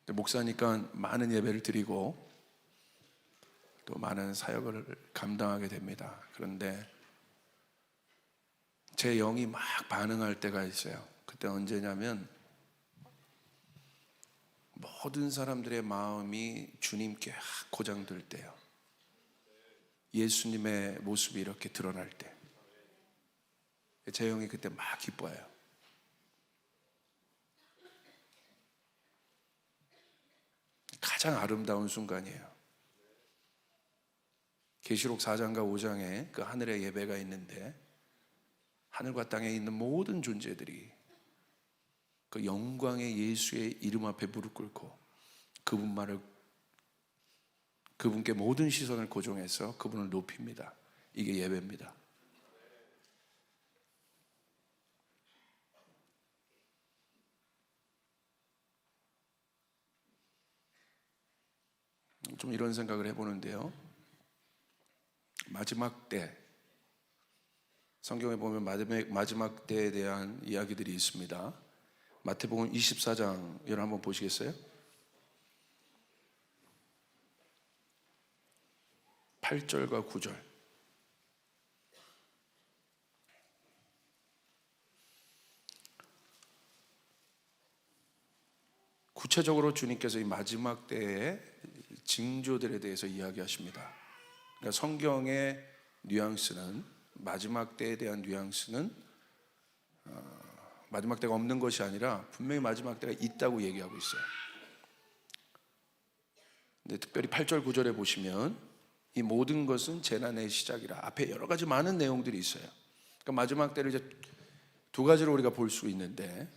목사니까 많은 예배를 드리고 또 많은 사역을 감당하게 됩니다. 그런데 제 영이 막 반응할 때가 있어요. 그때 언제냐면 모든 사람들의 마음이 주님께 고장들 때요. 예수님의 모습이 이렇게 드러날 때 제 영이 그때 막 기뻐해요. 가장 아름다운 순간이에요. 계시록 4장과 5장에 그 하늘의 예배가 있는데 하늘과 땅에 있는 모든 존재들이 그 영광의 예수의 이름 앞에 무릎 꿇고 그분께 모든 시선을 고정해서 그분을 높입니다. 이게 예배입니다. 좀 이런 생각을 해보는데요. 마지막 때, 성경에 보면 마지막 때에 대한 이야기들이 있습니다. 마태복음 24장 여러분 한번 보시겠어요? 8절과 9절. 구체적으로 주님께서 이 마지막 때의 징조들에 대해서 이야기하십니다. 그러니까 성경의 뉘앙스는, 마지막 때에 대한 뉘앙스는 마지막 때가 없는 것이 아니라 분명히 마지막 때가 있다고 얘기하고 있어요. 근데 특별히 8절 9절에 보시면 이 모든 것은 재난의 시작이라, 앞에 여러 가지 많은 내용들이 있어요. 그러니까 마지막 때를 이제 두 가지로 우리가 볼 수 있는데,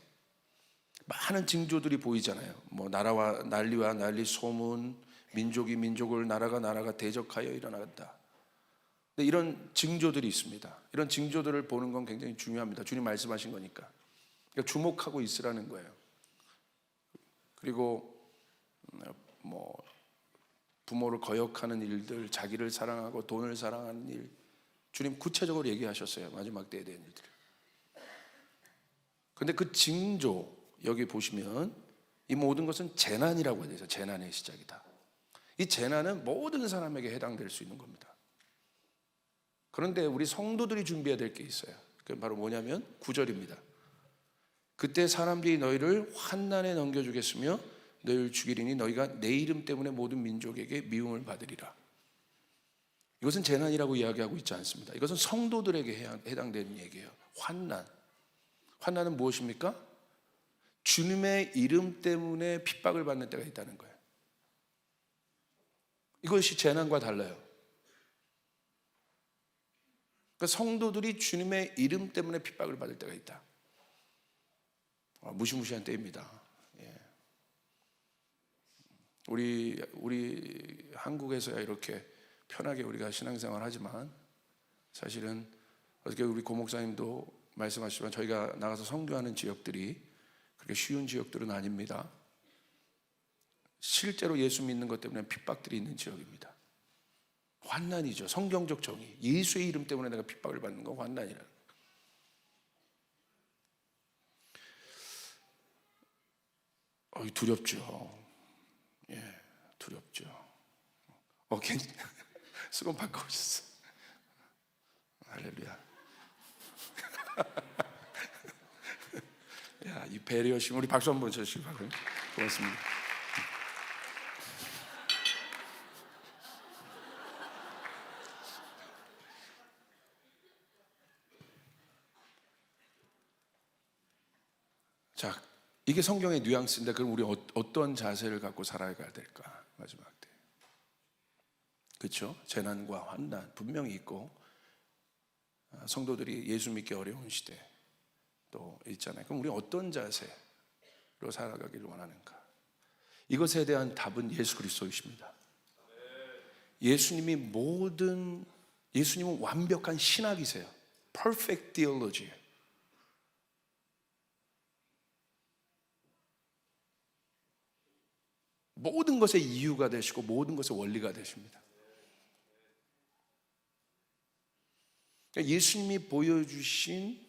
많은 징조들이 보이잖아요. 뭐 나라와 난리, 소문, 민족이 민족을, 나라가 대적하여 일어나간다. 근데 이런 징조들이 있습니다. 이런 징조들을 보는 건 굉장히 중요합니다. 주님 말씀하신 거니까. 그러니까 주목하고 있으라는 거예요. 그리고 뭐 부모를 거역하는 일들, 자기를 사랑하고 돈을 사랑하는 일, 주님 구체적으로 얘기하셨어요. 마지막 때에 대한 일들. 그런데 그 징조, 여기 보시면 이 모든 것은 재난이라고 해야 되죠. 재난의 시작이다. 이 재난은 모든 사람에게 해당될 수 있는 겁니다. 그런데 우리 성도들이 준비해야 될 게 있어요. 그게 바로 뭐냐면 9절입니다. 그때 사람들이 너희를 환난에 넘겨주겠으며 너희를 죽이리니 너희가 내 이름 때문에 모든 민족에게 미움을 받으리라. 이것은 재난이라고 이야기하고 있지 않습니다. 이것은 성도들에게 해당되는 얘기예요. 환난은 무엇입니까? 주님의 이름 때문에 핍박을 받는 때가 있다는 거예요. 이것이 재난과 달라요. 그러니까 성도들이 주님의 이름 때문에 핍박을 받을 때가 있다. 무시무시한 때입니다. 예. 우리 한국에서야 이렇게 편하게 우리가 신앙생활 하지만, 사실은 어떻게 우리 고목사님도 말씀하시지만 저희가 나가서 선교하는 지역들이 그렇게 쉬운 지역들은 아닙니다. 실제로 예수 믿는 것 때문에 핍박들이 있는 지역입니다. 환난이죠. 성경적 정의. 예수의 이름 때문에 내가 핍박을 받는 건 환난이라는 거예요. 두렵죠. 예, 두렵죠. 수건 바꿔오셨어. 할렐루야. 야, 이 배려심, 우리 박수 한번 쳐주시기 바랍니다. 고맙습니다. 자, 이게 성경의 뉘앙스인데, 그럼 우리 어떤 자세를 갖고 살아가야 될까? 마지막 때. 그렇죠? 재난과 환난 분명히 있고, 성도들이 예수 믿기 어려운 시대 또 있잖아요. 그럼 우리 어떤 자세로 살아가기를 원하는가? 이것에 대한 답은 예수 그리스도이십니다. 예수님은 완벽한 신학이세요. Perfect theology. 모든 것의 이유가 되시고 모든 것의 원리가 되십니다. 예수님이 보여주신,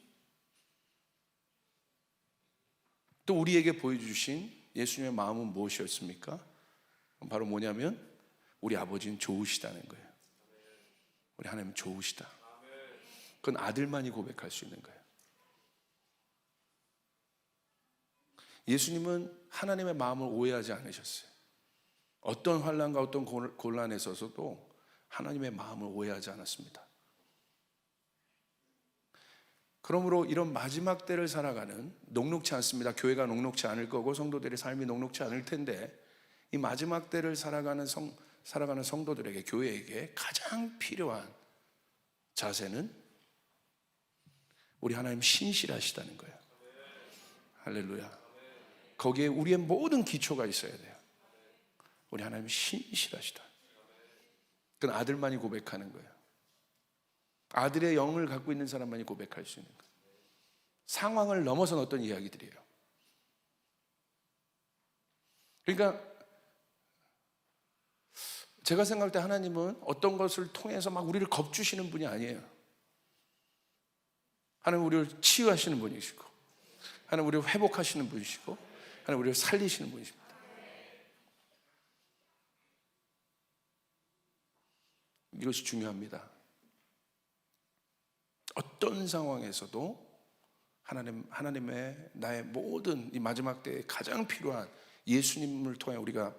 또 우리에게 보여주신 예수님의 마음은 무엇이었습니까? 바로 뭐냐면 우리 아버지는 좋으시다는 거예요. 우리 하나님 좋으시다. 그건 아들만이 고백할 수 있는 거예요. 예수님은 하나님의 마음을 오해하지 않으셨어요. 어떤 환난과 어떤 곤란에 있어서도 하나님의 마음을 오해하지 않았습니다. 그러므로 이런 마지막 때를 살아가는, 녹록치 않습니다. 교회가 녹록치 않을 거고 성도들의 삶이 녹록치 않을 텐데, 이 마지막 때를 살아가는 성도들에게, 교회에게 가장 필요한 자세는 우리 하나님 신실하시다는 거예요. 할렐루야. 거기에 우리의 모든 기초가 있어야 돼요. 우리 하나님 신실하시다. 그건 아들만이 고백하는 거예요. 아들의 영을 갖고 있는 사람만이 고백할 수 있는 거예요. 상황을 넘어선 어떤 이야기들이에요. 그러니까 제가 생각할 때 하나님은 어떤 것을 통해서 막 우리를 겁주시는 분이 아니에요. 하나님 우리를 치유하시는 분이시고, 하나님 우리를 회복하시는 분이시고, 하나님 우리를 살리시는 분이십니다. 이것이 중요합니다. 어떤 상황에서도 하나님의 나의 모든 이 마지막 때에 가장 필요한 예수님을 통해 우리가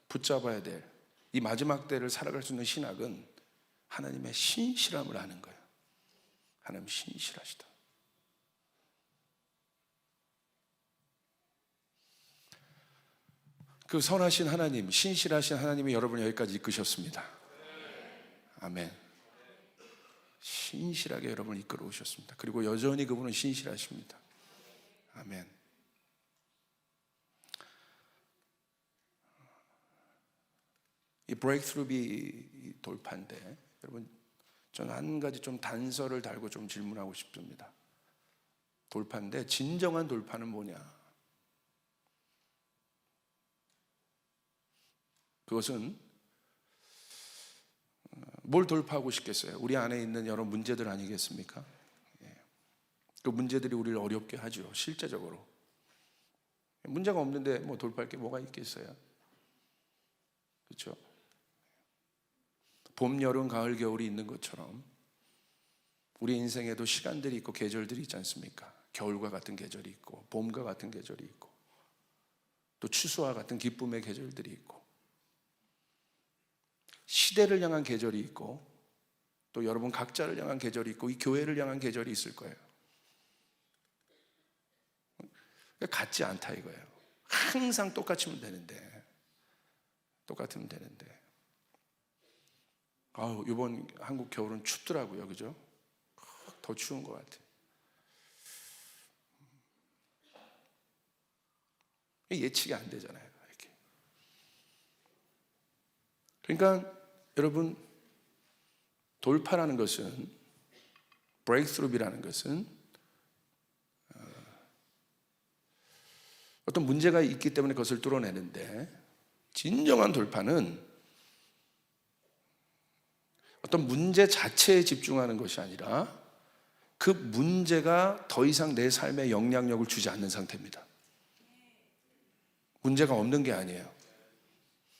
붙잡아야 될 이 마지막 때를 살아갈 수 있는 신학은 하나님의 신실함을 아는 거예요. 하나님 신실하시다. 그 선하신 하나님, 신실하신 하나님이 여러분을 여기까지 이끄셨습니다. 아멘. 신실하게 여러분을 이끌어 오셨습니다. 그리고 여전히 그분은 신실하십니다. 아멘. 이 브레이크스루비 돌파인데, 여러분 저는 한 가지 좀 단서를 달고 좀 질문하고 싶습니다. 돌파인데 진정한 돌파는 뭐냐? 그것은 뭘 돌파하고 싶겠어요? 우리 안에 있는 여러 문제들 아니겠습니까? 그 문제들이 우리를 어렵게 하죠. 실제적으로 문제가 없는데 뭐 돌파할 게 뭐가 있겠어요? 그렇죠? 봄, 여름, 가을, 겨울이 있는 것처럼 우리 인생에도 시간들이 있고 계절들이 있지 않습니까? 겨울과 같은 계절이 있고 봄과 같은 계절이 있고 또 추수와 같은 기쁨의 계절들이 있고 시대를 향한 계절이 있고 또 여러분 각자를 향한 계절이 있고 이 교회를 향한 계절이 있을 거예요. 같지 않다 이거예요. 항상 똑같으면 되는데 이번 한국 겨울은 춥더라고요. 그죠? 더 추운 것 같아요. 예측이 안 되잖아요. 이렇게. 그러니까 여러분 돌파라는 것은, 브레이크스루라는 것은 어떤 문제가 있기 때문에 그것을 뚫어내는데, 진정한 돌파는 어떤 문제 자체에 집중하는 것이 아니라 그 문제가 더 이상 내 삶에 영향력을 주지 않는 상태입니다. 문제가 없는 게 아니에요.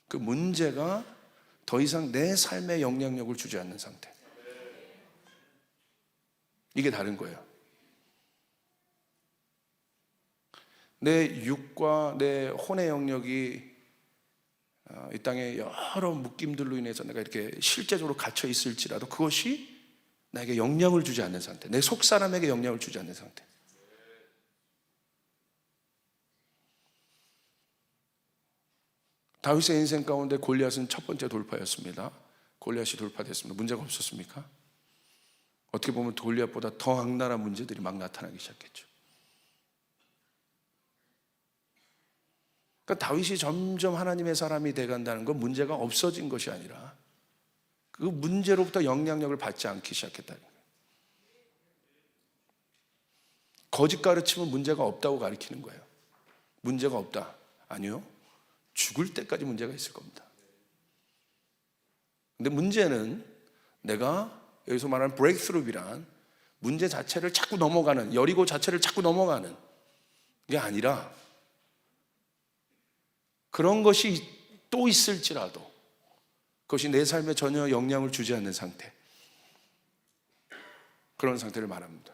그 문제가 더 이상 내 삶에 영향력을 주지 않는 상태. 이게 다른 거예요. 내 육과 내 혼의 영역이 이 땅에 여러 묶임들로 인해서 내가 이렇게 실제적으로 갇혀 있을지라도 그것이 나에게 영향을 주지 않는 상태, 내 속 사람에게 영향을 주지 않는 상태. 다윗의 인생 가운데 골리앗은 첫 번째 돌파였습니다. 골리앗이 돌파됐습니다. 문제가 없었습니까? 어떻게 보면 골리앗보다 더 악랄한 문제들이 막 나타나기 시작했죠. 그러니까 다윗이 점점 하나님의 사람이 돼간다는 건 문제가 없어진 것이 아니라 그 문제로부터 영향력을 받지 않기 시작했다는 거예요. 거짓 가르치면 문제가 없다고 가르치는 거예요. 문제가 없다. 아니요. 죽을 때까지 문제가 있을 겁니다. 근데 문제는 내가 여기서 말하는 브레이크스루비란 문제 자체를 자꾸 넘어가는, 여리고 자체를 자꾸 넘어가는 게 아니라 그런 것이 또 있을지라도 그것이 내 삶에 전혀 영향을 주지 않는 상태, 그런 상태를 말합니다.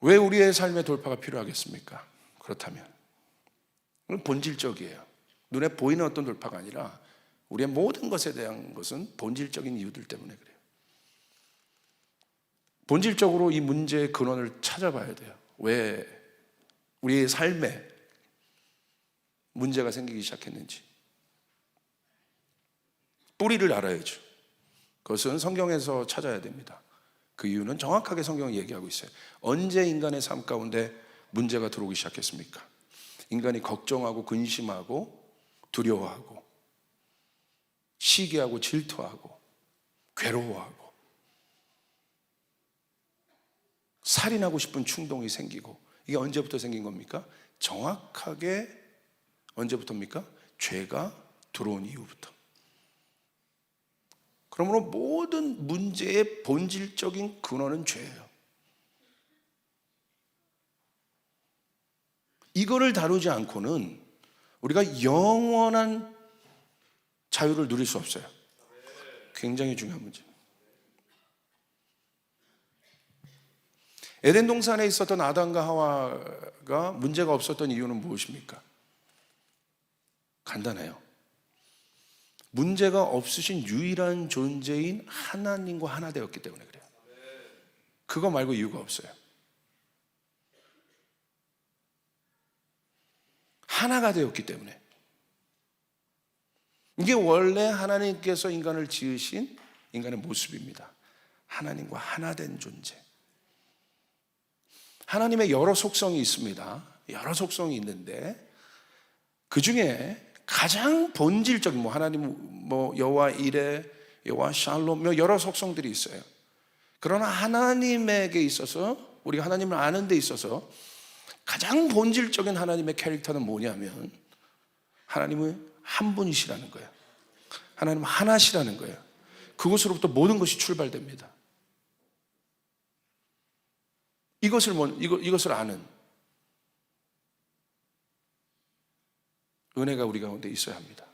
왜 우리의 삶의 돌파가 필요하겠습니까? 그렇다면 본질적이에요. 눈에 보이는 어떤 돌파가 아니라 우리의 모든 것에 대한 것은 본질적인 이유들 때문에 그래요. 본질적으로 이 문제의 근원을 찾아봐야 돼요. 왜 우리의 삶에 문제가 생기기 시작했는지 뿌리를 알아야죠. 그것은 성경에서 찾아야 됩니다. 그 이유는 정확하게 성경이 얘기하고 있어요. 언제 인간의 삶 가운데 문제가 들어오기 시작했습니까? 인간이 걱정하고 근심하고 두려워하고 시기하고 질투하고 괴로워하고 살인하고 싶은 충동이 생기고, 이게 언제부터 생긴 겁니까? 정확하게 언제부터입니까? 죄가 들어온 이후부터. 그러므로 모든 문제의 본질적인 근원은 죄예요. 이거를 다루지 않고는 우리가 영원한 자유를 누릴 수 없어요. 굉장히 중요한 문제. 에덴 동산에 있었던 아담과 하와가 문제가 없었던 이유는 무엇입니까? 간단해요. 문제가 없으신 유일한 존재인 하나님과 하나 되었기 때문에 그래요. 그거 말고 이유가 없어요. 하나가 되었기 때문에. 이게 원래 하나님께서 인간을 지으신 인간의 모습입니다. 하나님과 하나 된 존재. 하나님의 여러 속성이 있습니다. 여러 속성이 있는데 그 중에 가장 본질적인 하나님 여호와 이레, 여호와 샬롬 여러 속성들이 있어요. 그러나 하나님에게 있어서, 우리가 하나님을 아는 데 있어서 가장 본질적인 하나님의 캐릭터는 뭐냐면 하나님은 한 분이시라는 거예요. 하나님은 하나시라는 거예요. 그것으로부터 모든 것이 출발됩니다. 이것을 아는 은혜가 우리 가운데 있어야 합니다.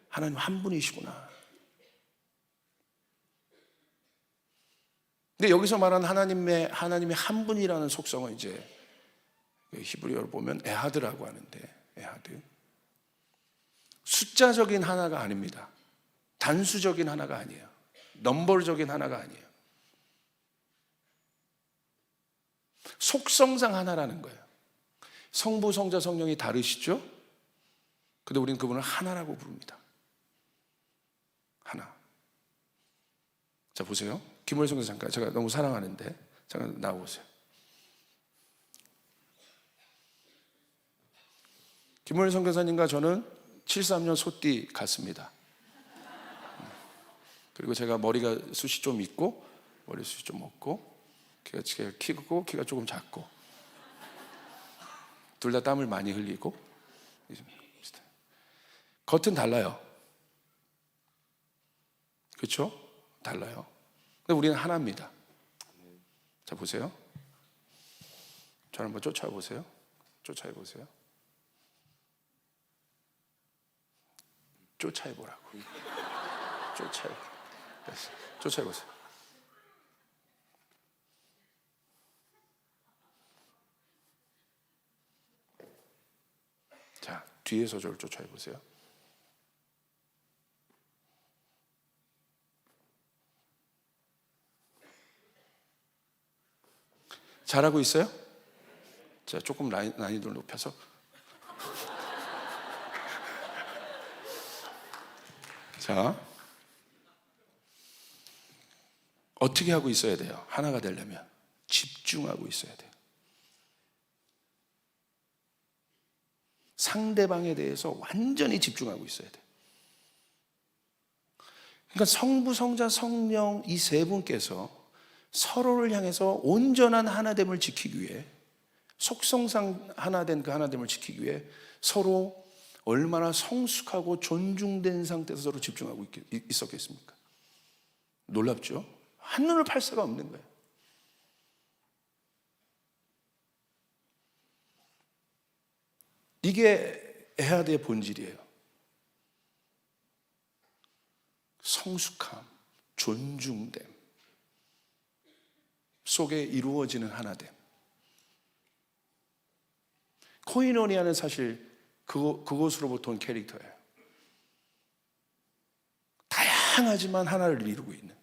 하나님 한 분이시구나. 근데 여기서 말하는 하나님의 한 분이라는 속성은 이제 히브리어로 보면 에하드라고 하는데, 에하드. 숫자적인 하나가 아닙니다. 단수적인 하나가 아니에요. 넘버적인 하나가 아니에요. 속성상 하나라는 거예요. 성부, 성자, 성령이 다르시죠? 근데 우리는 그분을 하나라고 부릅니다. 하나. 자, 보세요. 김호일 선교 잠깐, 제가 너무 사랑하는데 잠깐 나와보세요. 김호일 선교사님과 저는 73년 소띠 같습니다. 그리고 제가 머리가 숱이 좀 있고 머리숱이 좀 없고 제가 키고 키가 조금 작고 둘 다 땀을 많이 흘리고 겉은 달라요. 그렇죠? 달라요. 근데 우리는 하나입니다. 자, 보세요. 저를 한번 쫓아보세요. 쫓아보세요. 쫓아보라고. 쫓아보세요. 자, 뒤에서 저를 쫓아보세요. 잘하고 있어요? 자, 조금 난이도를 높여서. 자, 어떻게 하고 있어야 돼요? 하나가 되려면 집중하고 있어야 돼요. 상대방에 대해서 완전히 집중하고 있어야 돼요. 그러니까 성부, 성자, 성령 이 세 분께서 서로를 향해서 온전한 하나됨을 지키기 위해, 속성상 하나된 그 하나됨을 지키기 위해 서로 얼마나 성숙하고 존중된 상태에서 서로 집중하고 있었겠습니까? 놀랍죠? 한눈을 팔 수가 없는 거예요. 이게 에하드의 본질이에요. 성숙함, 존중됨 속에 이루어지는 하나됨. 코이노니아는 사실 그것으로부터 온 캐릭터예요. 다양하지만 하나를 이루고 있는,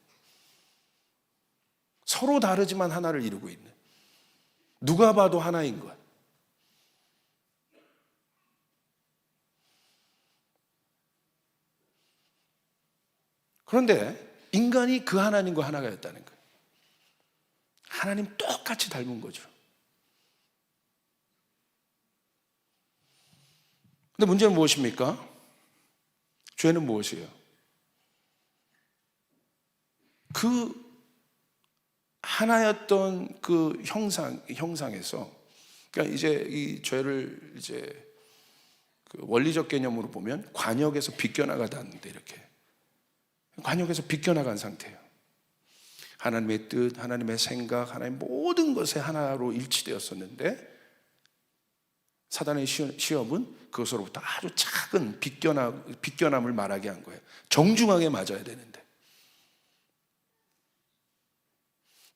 서로 다르지만 하나를 이루고 있는, 누가 봐도 하나인 것. 그런데 인간이 그 하나님과 하나가 였다는 거예요. 하나님 똑같이 닮은 거죠. 근데 문제는 무엇입니까? 죄는 무엇이에요? 그 하나였던 그 형상에서, 그러니까 이제 이 죄를 이제 그 원리적 개념으로 보면 관역에서 비껴나가다는데, 이렇게 관역에서 비껴나간 상태예요. 하나님의 뜻, 하나님의 생각, 하나님의 모든 것에 하나로 일치되었었는데, 사단의 시험은 그것으로부터 아주 작은 비껴남을 말하게 한 거예요. 정중하게 맞아야 되는데,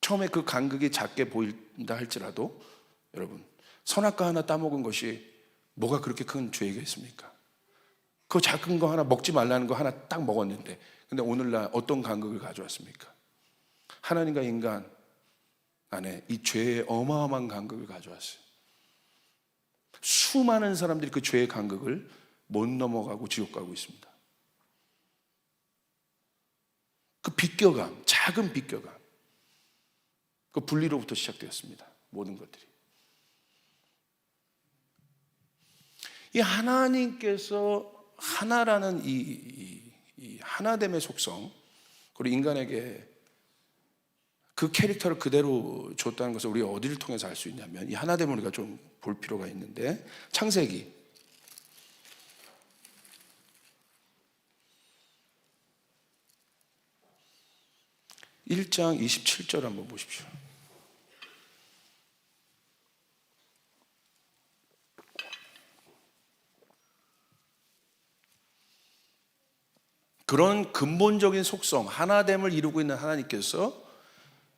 처음에 그 간극이 작게 보인다 할지라도, 여러분, 선악과 하나 따먹은 것이 뭐가 그렇게 큰 죄이겠습니까? 그 작은 거 하나, 먹지 말라는 거 하나 딱 먹었는데, 근데 오늘날 어떤 간극을 가져왔습니까? 하나님과 인간 안에 이 죄의 어마어마한 간극을 가져왔어요. 수많은 사람들이 그 죄의 간극을 못 넘어가고 지옥 가고 있습니다. 그 비껴감, 작은 비껴감, 그 분리로부터 시작되었습니다. 모든 것들이. 이 하나님께서 하나라는 이 하나됨의 속성, 그리고 인간에게 그 캐릭터를 그대로 줬다는 것을 우리가 어디를 통해서 알 수 있냐면, 이 하나됨을 우리가 좀 볼 필요가 있는데, 창세기 1장 27절 한번 보십시오. 그런 근본적인 속성, 하나됨을 이루고 있는 하나님께서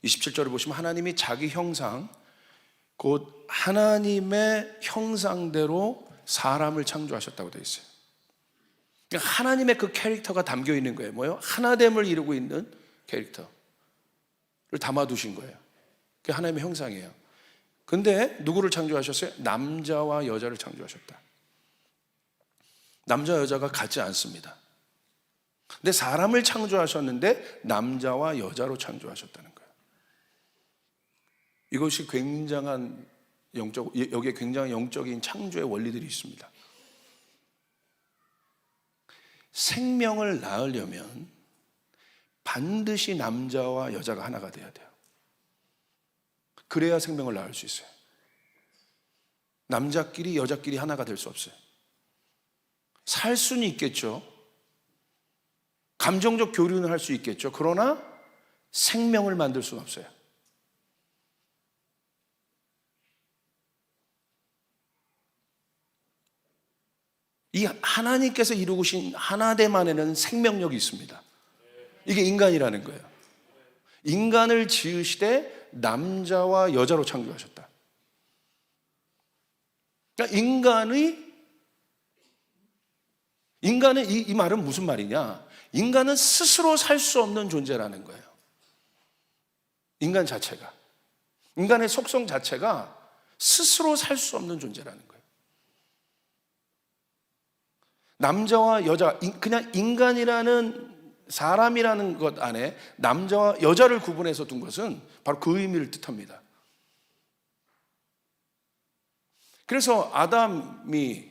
27절을 보시면, 하나님이 자기 형상, 곧 하나님의 형상대로 사람을 창조하셨다고 되어 있어요. 그러니까 하나님의 그 캐릭터가 담겨 있는 거예요. 뭐예요? 하나됨을 이루고 있는 캐릭터를 담아두신 거예요. 그게 하나님의 형상이에요. 근데 누구를 창조하셨어요? 남자와 여자를 창조하셨다. 남자 여자가 같지 않습니다. 근데 사람을 창조하셨는데 남자와 여자로 창조하셨다는 거예요. 이것이 굉장한 여기에 굉장히 영적인 창조의 원리들이 있습니다. 생명을 낳으려면 반드시 남자와 여자가 하나가 돼야 돼요. 그래야 생명을 낳을 수 있어요. 남자끼리 여자끼리 하나가 될 수 없어요. 살 수는 있겠죠. 감정적 교류는 할 수 있겠죠. 그러나 생명을 만들 수는 없어요. 이 하나님께서 이루신 하나됨 안에는 생명력이 있습니다. 이게 인간이라는 거예요. 인간을 지으시되 남자와 여자로 창조하셨다. 그러니까 인간은 이 말은 무슨 말이냐? 인간은 스스로 살 수 없는 존재라는 거예요. 인간 자체가, 인간의 속성 자체가 스스로 살 수 없는 존재라는 거예요. 남자와 여자, 그냥 인간이라는 사람이라는 것 안에 남자와 여자를 구분해서 둔 것은 바로 그 의미를 뜻합니다. 그래서 아담이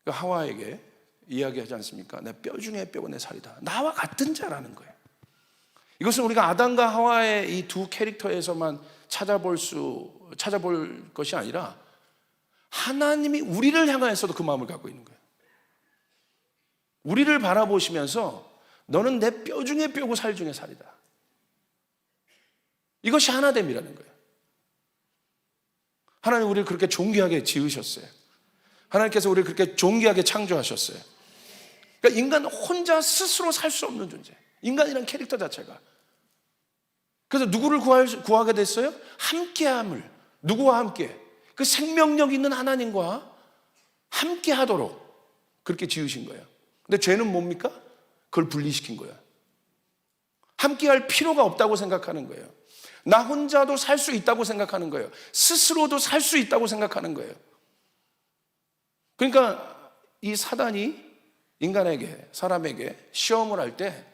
하와에게 이야기하지 않습니까? 내 뼈 중에 뼈고 내 살이다. 나와 같은 자라는 거예요. 이것은 우리가 아담과 하와의 이 두 캐릭터에서만 찾아볼 것이 아니라 하나님이 우리를 향하여서도 그 마음을 갖고 있는 거예요. 우리를 바라보시면서 너는 내 뼈 중에 뼈고 살 중에 살이다. 이것이 하나됨이라는 거예요. 하나님 우리를 그렇게 존귀하게 지으셨어요. 하나님께서 우리를 그렇게 존귀하게 창조하셨어요. 그러니까 인간 혼자 스스로 살 수 없는 존재. 인간이란 캐릭터 자체가. 그래서 누구를 구하게 됐어요? 함께함을. 누구와 함께? 그 생명력 있는 하나님과 함께 하도록 그렇게 지으신 거예요. 근데 죄는 뭡니까? 그걸 분리시킨 거예요. 함께 할 필요가 없다고 생각하는 거예요. 나 혼자도 살 수 있다고 생각하는 거예요. 스스로도 살 수 있다고 생각하는 거예요. 그러니까 이 사단이 인간에게, 사람에게 시험을 할 때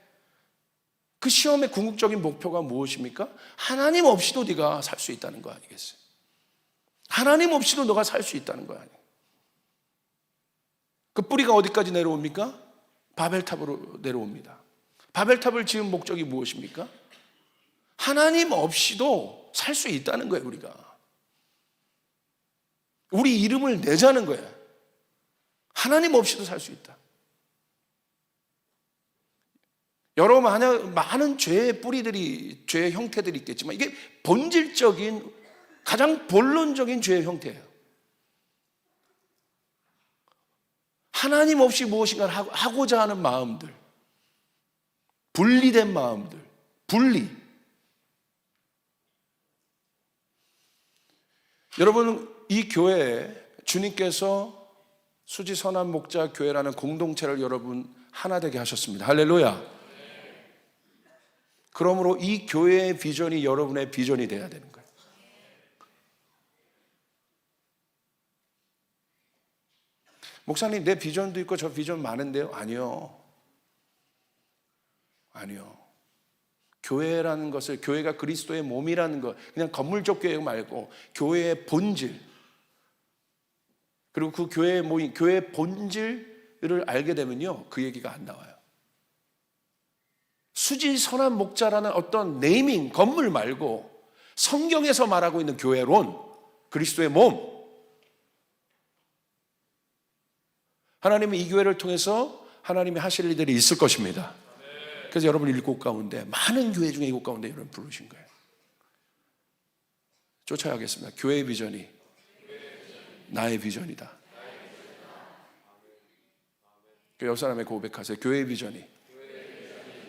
그 시험의 궁극적인 목표가 무엇입니까? 하나님 없이도 네가 살 수 있다는 거 아니겠어요? 하나님 없이도 너가 살 수 있다는 거 아니에요? 그 뿌리가 어디까지 내려옵니까? 바벨탑으로 내려옵니다. 바벨탑을 지은 목적이 무엇입니까? 하나님 없이도 살 수 있다는 거예요, 우리가. 우리 이름을 내자는 거예요. 하나님 없이도 살 수 있다. 여러 많은 죄의 뿌리들이, 죄의 형태들이 있겠지만 이게 본질적인, 가장 본론적인 죄의 형태예요. 하나님 없이 무엇인가를 하고자 하는 마음들, 분리된 마음들, 분리. 여러분, 이 교회에 주님께서 수지선한 목자 교회라는 공동체를 여러분 하나 되게 하셨습니다. 할렐루야. 그러므로 이 교회의 비전이 여러분의 비전이 되어야 되는 거예요. 목사님, 내 비전도 있고 저 비전 많은데요? 아니요. 교회라는 것을, 교회가 그리스도의 몸이라는 것, 그냥 건물적 교회 말고 교회의 본질, 그리고 그 교회의 모임, 교회의 본질을 알게 되면요, 그 얘기가 안 나와요. 수지선한 목자라는 어떤 네이밍, 건물 말고 성경에서 말하고 있는 교회론, 그리스도의 몸. 하나님은 이 교회를 통해서 하나님이 하실 일들이 있을 것입니다. 그래서 여러분 7 가운데, 많은 교회 중에 7 가운데 여러분 부르신 거예요. 쫓아야겠습니다. 교회의 비전이 나의 비전이다. 옆 사람의 고백하세요. 교회의 비전이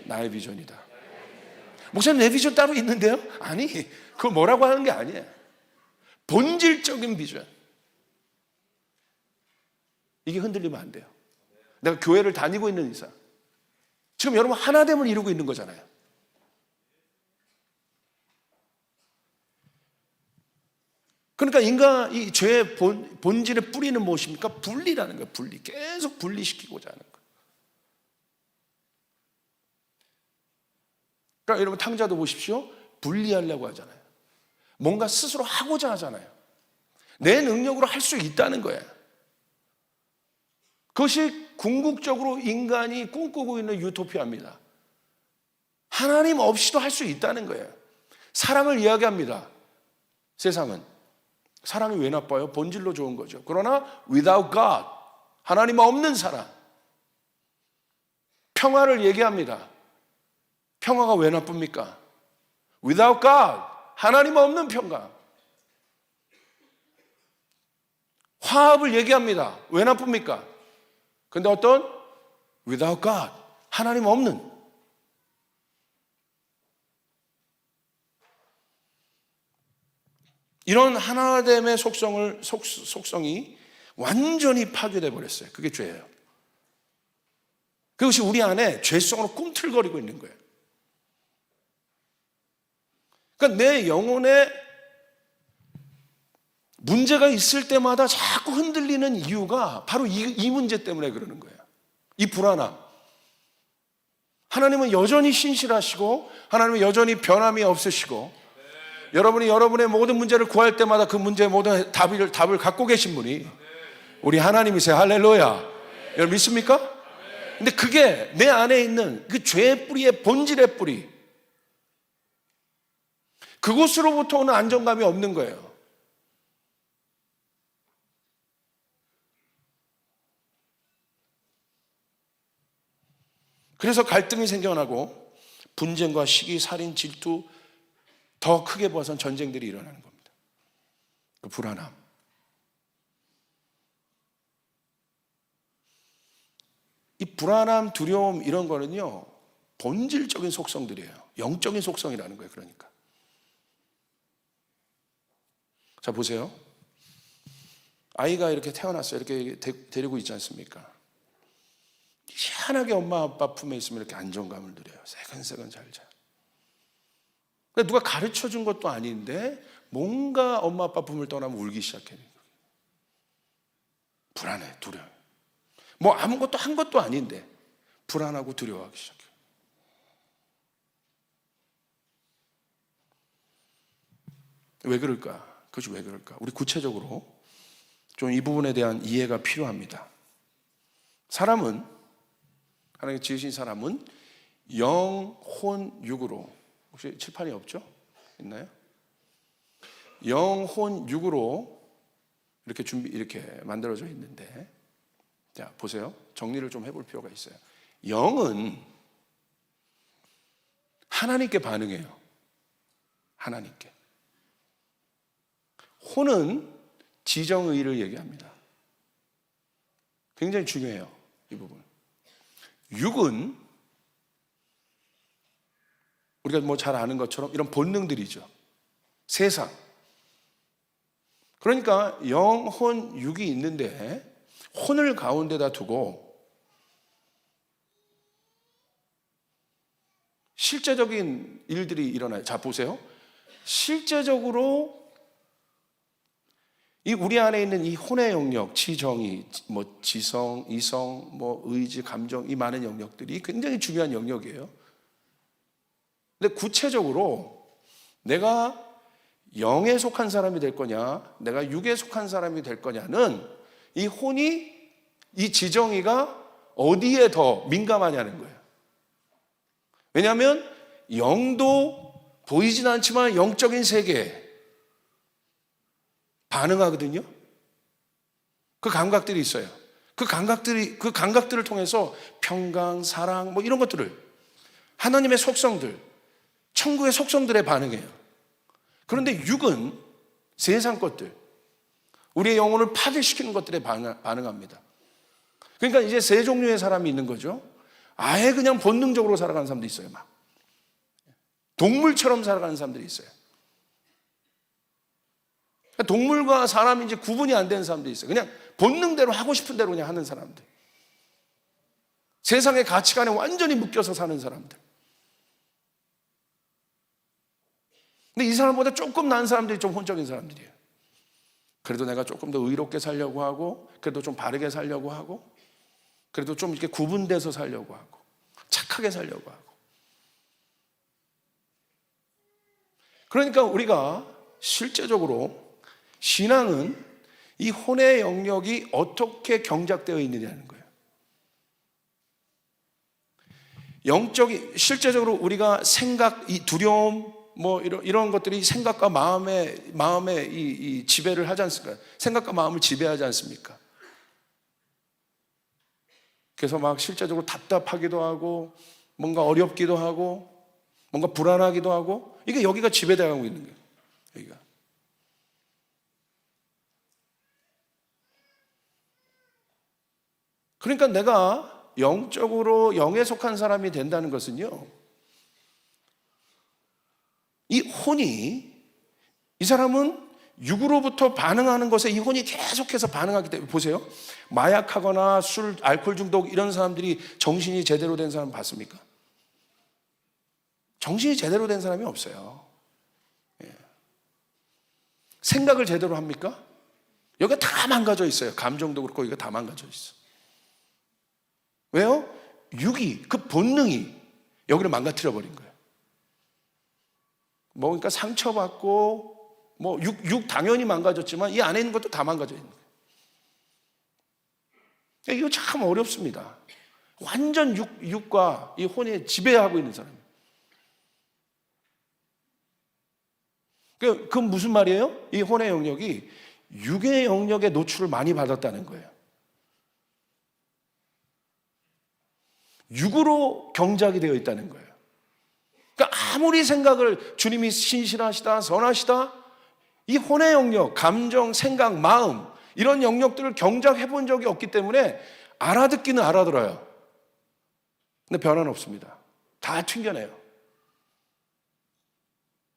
나의 비전이다. 목사님, 내 비전 따로 있는데요? 아니, 그걸 뭐라고 하는 게 아니에요. 본질적인 비전. 이게 흔들리면 안 돼요. 내가 교회를 다니고 있는 이상, 지금 여러분 하나됨을 이루고 있는 거잖아요. 그러니까 인간, 이 죄의 본질의 뿌리는 무엇입니까? 분리라는 거예요. 분리. 계속 분리시키고자 하는 거예요. 그러니까 여러분 탕자도 보십시오. 분리하려고 하잖아요. 뭔가 스스로 하고자 하잖아요. 내 능력으로 할 수 있다는 거예요. 그것이 궁극적으로 인간이 꿈꾸고 있는 유토피아입니다. 하나님 없이도 할 수 있다는 거예요. 사랑을 이야기합니다. 세상은. 사랑이 왜 나빠요? 본질로 좋은 거죠. 그러나 without God, 하나님 없는 사랑. 평화를 얘기합니다. 평화가 왜 나쁩니까? Without God, 하나님 없는 평화. 화합을 얘기합니다. 왜 나쁩니까? 근데 어떤? Without God, 하나님 없는. 이런 하나됨의 속성이 완전히 파괴돼 버렸어요. 그게 죄예요. 그것이 우리 안에 죄성으로 꿈틀거리고 있는 거예요. 그러니까 내 영혼에 문제가 있을 때마다 자꾸 흔들리는 이유가 바로 이 문제 때문에 그러는 거예요. 이 불안함. 하나님은 여전히 신실하시고 하나님은 여전히 변함이 없으시고 여러분이 여러분의 모든 문제를 구할 때마다 그 문제의 모든 답을 갖고 계신 분이 우리 하나님이세요. 할렐루야. 여러분 믿습니까? 근데 그게 내 안에 있는 그 죄의 뿌리의 본질의 뿌리, 그곳으로부터 오는 안정감이 없는 거예요. 그래서 갈등이 생겨나고 분쟁과 시기, 살인, 질투, 더 크게 봐선 전쟁들이 일어나는 겁니다. 그 불안함. 이 불안함, 두려움 이런 거는요, 본질적인 속성들이에요. 영적인 속성이라는 거예요. 그러니까. 자, 보세요. 아이가 이렇게 태어났어요. 이렇게 데리고 있지 않습니까? 희한하게 엄마 아빠 품에 있으면 이렇게 안정감을 누려요. 새근새근 잘 자요. 누가 가르쳐 준 것도 아닌데 뭔가 엄마 아빠 품을 떠나면 울기 시작해요. 불안해, 두려워. 뭐 아무것도 한 것도 아닌데 불안하고 두려워하기 시작해요. 왜 그럴까? 그것이 왜 그럴까? 우리 구체적으로 좀 이 부분에 대한 이해가 필요합니다. 사람은, 하나님 지으신 사람은 영, 혼, 육으로, 혹시 칠판이 없죠? 있나요? 영, 혼, 육으로 이렇게 만들어져 있는데, 자, 보세요. 정리를 좀 해볼 필요가 있어요. 영은 하나님께 반응해요. 하나님께. 혼은 지정의를 얘기합니다. 굉장히 중요해요, 이 부분. 육은 우리가 뭐 잘 아는 것처럼 이런 본능들이죠. 세상. 그러니까 영, 혼, 육이 있는데 혼을 가운데다 두고 실제적인 일들이 일어나요. 자, 보세요. 실제적으로 이 우리 안에 있는 이 혼의 영역, 지정의, 뭐 지성, 이성, 뭐 의지, 감정, 이 많은 영역들이 굉장히 중요한 영역이에요. 근데 구체적으로 내가 영에 속한 사람이 될 거냐, 내가 육에 속한 사람이 될 거냐는 이 혼이, 이 지정의가 어디에 더 민감하냐는 거예요. 왜냐하면 영도 보이진 않지만 영적인 세계에 반응하거든요. 그 감각들이 있어요. 그 감각들을 통해서 평강, 사랑, 뭐 이런 것들을, 하나님의 속성들, 천국의 속성들에 반응해요. 그런데 육은 세상 것들, 우리의 영혼을 파괴시키는 것들에 반응합니다. 그러니까 이제 세 종류의 사람이 있는 거죠. 아예 그냥 본능적으로 살아가는 사람도 있어요. 막 동물처럼 살아가는 사람들이 있어요. 동물과 사람이 이제 구분이 안 되는 사람도 있어요. 그냥 본능대로 하고 싶은 대로 그냥 하는 사람들. 세상의 가치관에 완전히 묶여서 사는 사람들. 근데 이 사람보다 조금 나은 사람들이 좀 혼적인 사람들이에요. 그래도 내가 조금 더 의롭게 살려고 하고, 그래도 좀 바르게 살려고 하고, 그래도 좀 이렇게 구분돼서 살려고 하고, 착하게 살려고 하고. 그러니까 우리가 실제적으로 신앙은 이 혼의 영역이 어떻게 경작되어 있느냐는 거예요. 실제적으로 우리가 생각, 이 두려움, 뭐 이런 것들이 생각과 마음에 이 지배를 하지 않습니까? 생각과 마음을 지배하지 않습니까? 그래서 막 실제적으로 답답하기도 하고, 뭔가 어렵기도 하고, 뭔가 불안하기도 하고, 이게 여기가 지배당하고 있는 거예요. 여기가. 그러니까 내가 영적으로 영에 속한 사람이 된다는 것은요, 이 혼이, 이 사람은 육으로부터 반응하는 것에 이 혼이 계속해서 반응하기 때문에, 보세요. 마약하거나 술, 알코올 중독 이런 사람들이 정신이 제대로 된 사람 봤습니까? 정신이 제대로 된 사람이 없어요. 예. 생각을 제대로 합니까? 여기가 다 망가져 있어요. 감정도 그렇고 여기가 다 망가져 있어. 왜요? 육이, 그 본능이 여기를 망가뜨려 버린 거예요. 뭐 그러니까 상처받고 뭐 육 당연히 망가졌지만 이 안에 있는 것도 다 망가져 있는 거예요. 이거 참 어렵습니다. 완전 육과 이 혼에 지배하고 있는 사람. 그 무슨 말이에요? 이 혼의 영역이 육의 영역에 노출을 많이 받았다는 거예요. 육으로 경작이 되어 있다는 거예요. 그러니까 아무리 생각을 주님이 신실하시다, 선하시다, 이 혼의 영역, 감정, 생각, 마음 이런 영역들을 경작해 본 적이 없기 때문에 알아듣기는 알아들어요. 근데 변화는 없습니다. 다 튕겨내요.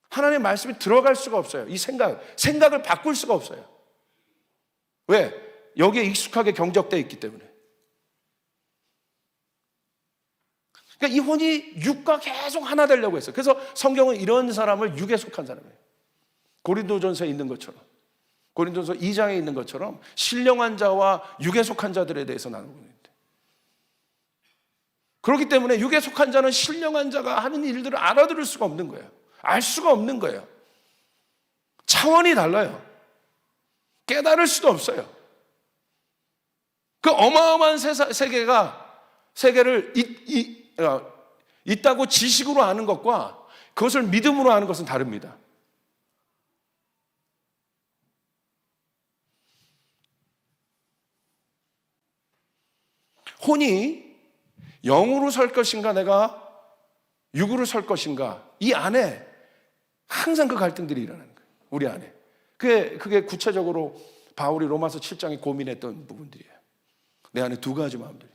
하나님의 말씀이 들어갈 수가 없어요. 이 생각을 바꿀 수가 없어요. 왜? 여기에 익숙하게 경적되어 있기 때문에. 그러니까 이 혼이 육과 계속 하나 되려고 했어요. 그래서 성경은 이런 사람을 육에 속한 사람이에요. 고린도전서에 있는 것처럼, 고린도전서 2장에 있는 것처럼 신령한 자와 육에 속한 자들에 대해서 나누고 있는데, 그렇기 때문에 육에 속한 자는 신령한 자가 하는 일들을 알아들을 수가 없는 거예요. 알 수가 없는 거예요. 차원이 달라요. 깨달을 수도 없어요. 그 어마어마한 세계를 있다고 지식으로 아는 것과 그것을 믿음으로 아는 것은 다릅니다. 혼이 영으로 설 것인가 내가 육으로 설 것인가, 이 안에 항상 그 갈등들이 일어나는 거예요. 우리 안에. 그게 구체적으로 바울이 로마서 7장에 고민했던 부분들이에요. 내 안에 두 가지 마음들이.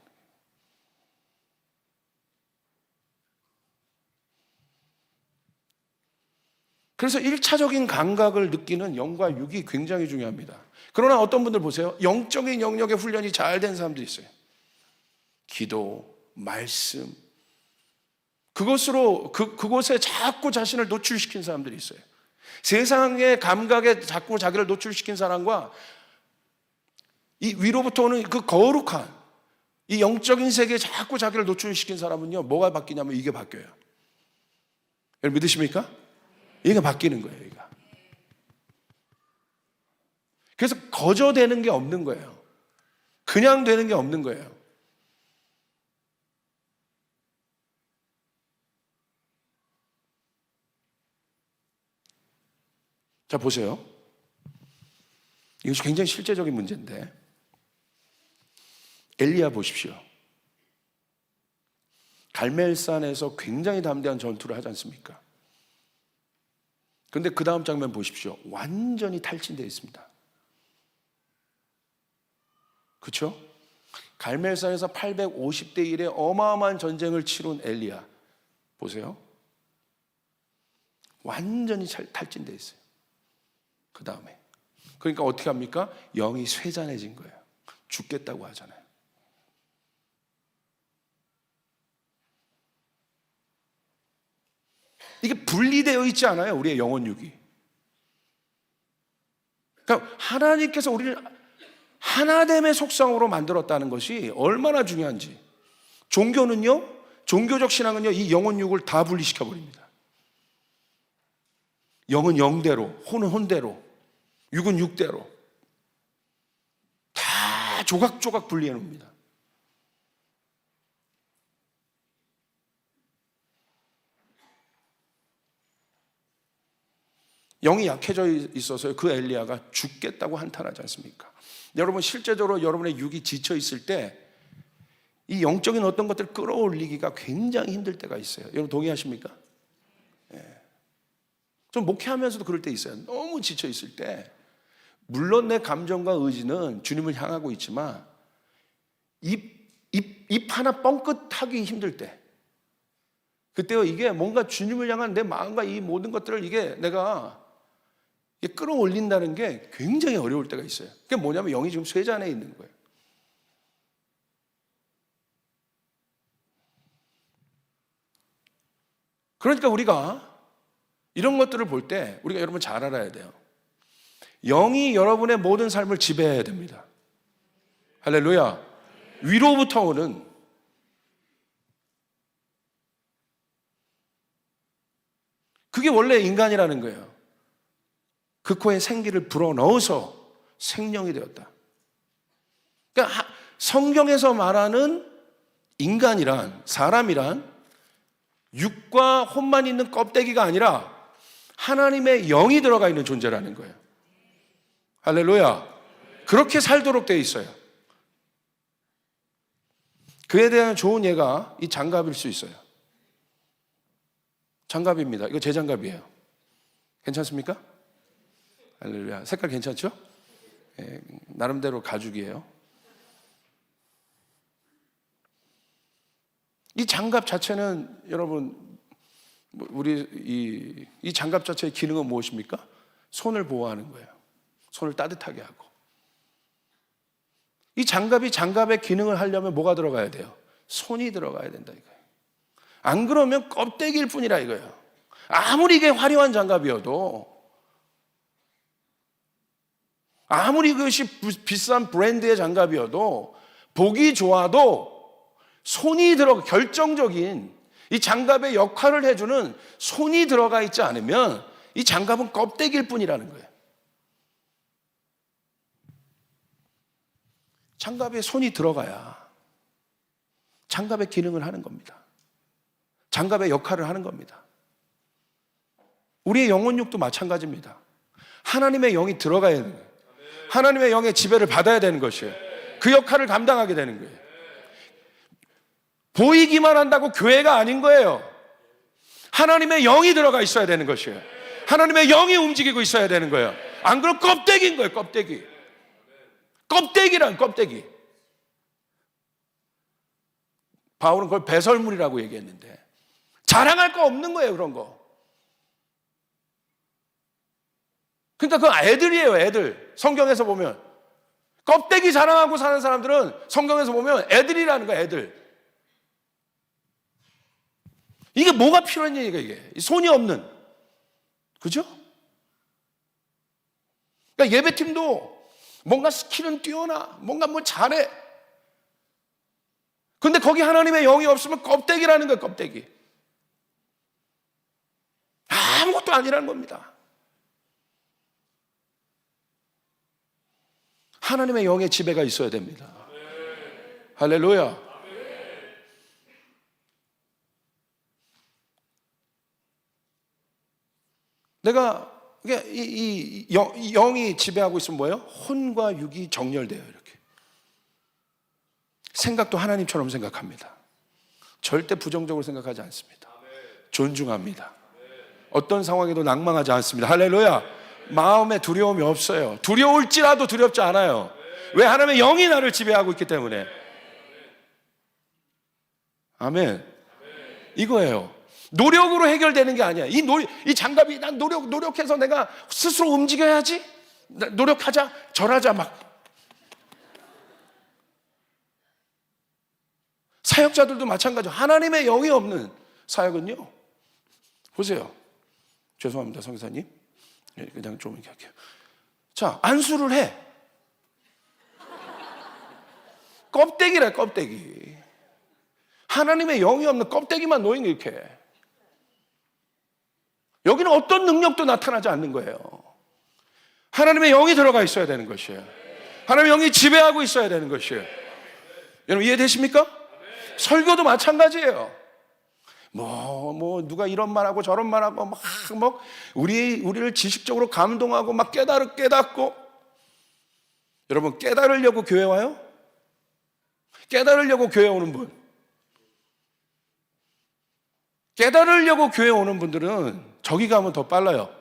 그래서 1차적인 감각을 느끼는 영과 육이 굉장히 중요합니다. 그러나 어떤 분들 보세요. 영적인 영역의 훈련이 잘 된 사람들이 있어요. 기도, 말씀, 그곳에 자꾸 자신을 노출시킨 사람들이 있어요. 세상의 감각에 자꾸 자기를 노출시킨 사람과 이 위로부터 오는 그 거룩한 이 영적인 세계에 자꾸 자기를 노출시킨 사람은요, 뭐가 바뀌냐면 이게 바뀌어요. 여러분 믿으십니까? 이게 바뀌는 거예요, 이가. 그래서 거저 되는 게 없는 거예요. 그냥 되는 게 없는 거예요. 자, 보세요. 이것이 굉장히 실제적인 문제인데, 엘리야 보십시오. 갈멜산에서 굉장히 담대한 전투를 하지 않습니까? 그런데 그 다음 장면 보십시오. 완전히 탈진되어 있습니다. 그렇죠? 갈멜산에서 850대 1의 어마어마한 전쟁을 치룬 엘리야 보세요. 완전히 탈진되어 있어요. 그 다음에 그러니까 어떻게 합니까? 영이 쇠잔해진 거예요. 죽겠다고 하잖아요. 이게 분리되어 있지 않아요, 우리의 영혼육이. 그러니까 하나님께서 우리를 하나됨의 속성으로 만들었다는 것이 얼마나 중요한지. 종교적 신앙은요, 이 영혼육을 다 분리시켜 버립니다. 영은 영대로, 혼은 혼대로, 육은 육대로 다 조각조각 분리해 놓습니다. 영이 약해져 있어서 그 엘리야가 죽겠다고 한탄하지 않습니까? 여러분, 실제적으로 여러분의 육이 지쳐 있을 때 이 영적인 어떤 것들을 끌어올리기가 굉장히 힘들 때가 있어요. 여러분 동의하십니까? 예. 좀 목회하면서도 그럴 때 있어요. 너무 지쳐 있을 때, 물론 내 감정과 의지는 주님을 향하고 있지만 입 하나 뻥끗하기 힘들 때, 그때요, 이게 뭔가 주님을 향한 내 마음과 이 모든 것들을 내가 끌어올린다는 게 굉장히 어려울 때가 있어요. 그게 뭐냐면 영이 지금 쇠잔해 있는 거예요. 그러니까 우리가 이런 것들을 볼 때 우리가 여러분 잘 알아야 돼요. 영이 여러분의 모든 삶을 지배해야 됩니다. 할렐루야. 위로부터 오는, 그게 원래 인간이라는 거예요. 그 코에 생기를 불어넣어서 생명이 되었다. 그러니까 성경에서 말하는 인간이란, 사람이란 육과 혼만 있는 껍데기가 아니라 하나님의 영이 들어가 있는 존재라는 거예요. 할렐루야. 그렇게 살도록 되어 있어요. 그에 대한 좋은 예가 이 장갑일 수 있어요. 장갑입니다. 이거 제 장갑이에요. 괜찮습니까? 할렐루야. 색깔 괜찮죠? 예, 나름대로 가죽이에요. 이 장갑 자체는 여러분, 우리 이 장갑 자체의 기능은 무엇입니까? 손을 보호하는 거예요. 손을 따뜻하게 하고. 이 장갑의 기능을 하려면 뭐가 들어가야 돼요? 손이 들어가야 된다 이거예요. 안 그러면 껍데기일 뿐이라 이거예요. 아무리 이게 화려한 장갑이어도, 아무리 그것이 비싼 브랜드의 장갑이어도, 보기 좋아도 손이 결정적인 이 장갑의 역할을 해주는 손이 들어가 있지 않으면 이 장갑은 껍데기일 뿐이라는 거예요. 장갑에 손이 들어가야 장갑의 기능을 하는 겁니다. 장갑의 역할을 하는 겁니다. 우리의 영혼육도 마찬가지입니다. 하나님의 영이 들어가야 되는 거예요. 하나님의 영의 지배를 받아야 되는 것이에요. 그 역할을 감당하게 되는 거예요. 보이기만 한다고 교회가 아닌 거예요. 하나님의 영이 들어가 있어야 되는 것이에요. 하나님의 영이 움직이고 있어야 되는 거예요. 안 그러면 껍데기인 거예요. 껍데기. 껍데기란 껍데기. 바울은 그걸 배설물이라고 얘기했는데, 자랑할 거 없는 거예요. 그런 거. 그러니까 그 애들이에요. 애들. 성경에서 보면 껍데기 자랑하고 사는 사람들은 성경에서 보면 애들이라는 거야. 애들. 이게 뭐가 필요한 얘기가 이게? 손이 없는. 그죠? 그러니까 예배팀도 뭔가 스킬은 뛰어나. 뭔가 뭐 잘해. 근데 거기 하나님의 영이 없으면 껍데기라는 거예요. 껍데기. 아무것도 아니라는 겁니다. 하나님의 영의 지배가 있어야 됩니다. 할렐루야. 내가 이 영이 지배하고 있으면 뭐예요? 혼과 육이 정렬돼요. 이렇게 생각도 하나님처럼 생각합니다. 절대 부정적으로 생각하지 않습니다. 존중합니다. 어떤 상황에도 낭망하지 않습니다. 할렐루야. 마음에 두려움이 없어요. 두려울지라도 두렵지 않아요. 왜? 하나님의 영이 나를 지배하고 있기 때문에. 아멘. 이거예요. 노력으로 해결되는 게 아니야. 이 장갑이 난 노력해서 내가 스스로 움직여야지. 노력하자, 절하자 막. 사역자들도 마찬가지로 하나님의 영이 없는 사역은요. 보세요. 죄송합니다, 성교사님. 그냥 좀 이렇게 할게요. 자, 안수를 해. 껍데기래, 껍데기. 하나님의 영이 없는 껍데기만 놓인 게 이렇게. 여기는 어떤 능력도 나타나지 않는 거예요. 하나님의 영이 들어가 있어야 되는 것이에요. 하나님의 영이 지배하고 있어야 되는 것이에요. 여러분 이해되십니까? 설교도 마찬가지예요. 누가 이런 말하고 저런 말하고 막 우리를 지식적으로 감동하고 막 깨닫고. 여러분 깨달으려고 교회 와요? 깨달으려고 교회 오는 분. 깨달으려고 교회 오는 분들은 저기 가면 더 빨라요.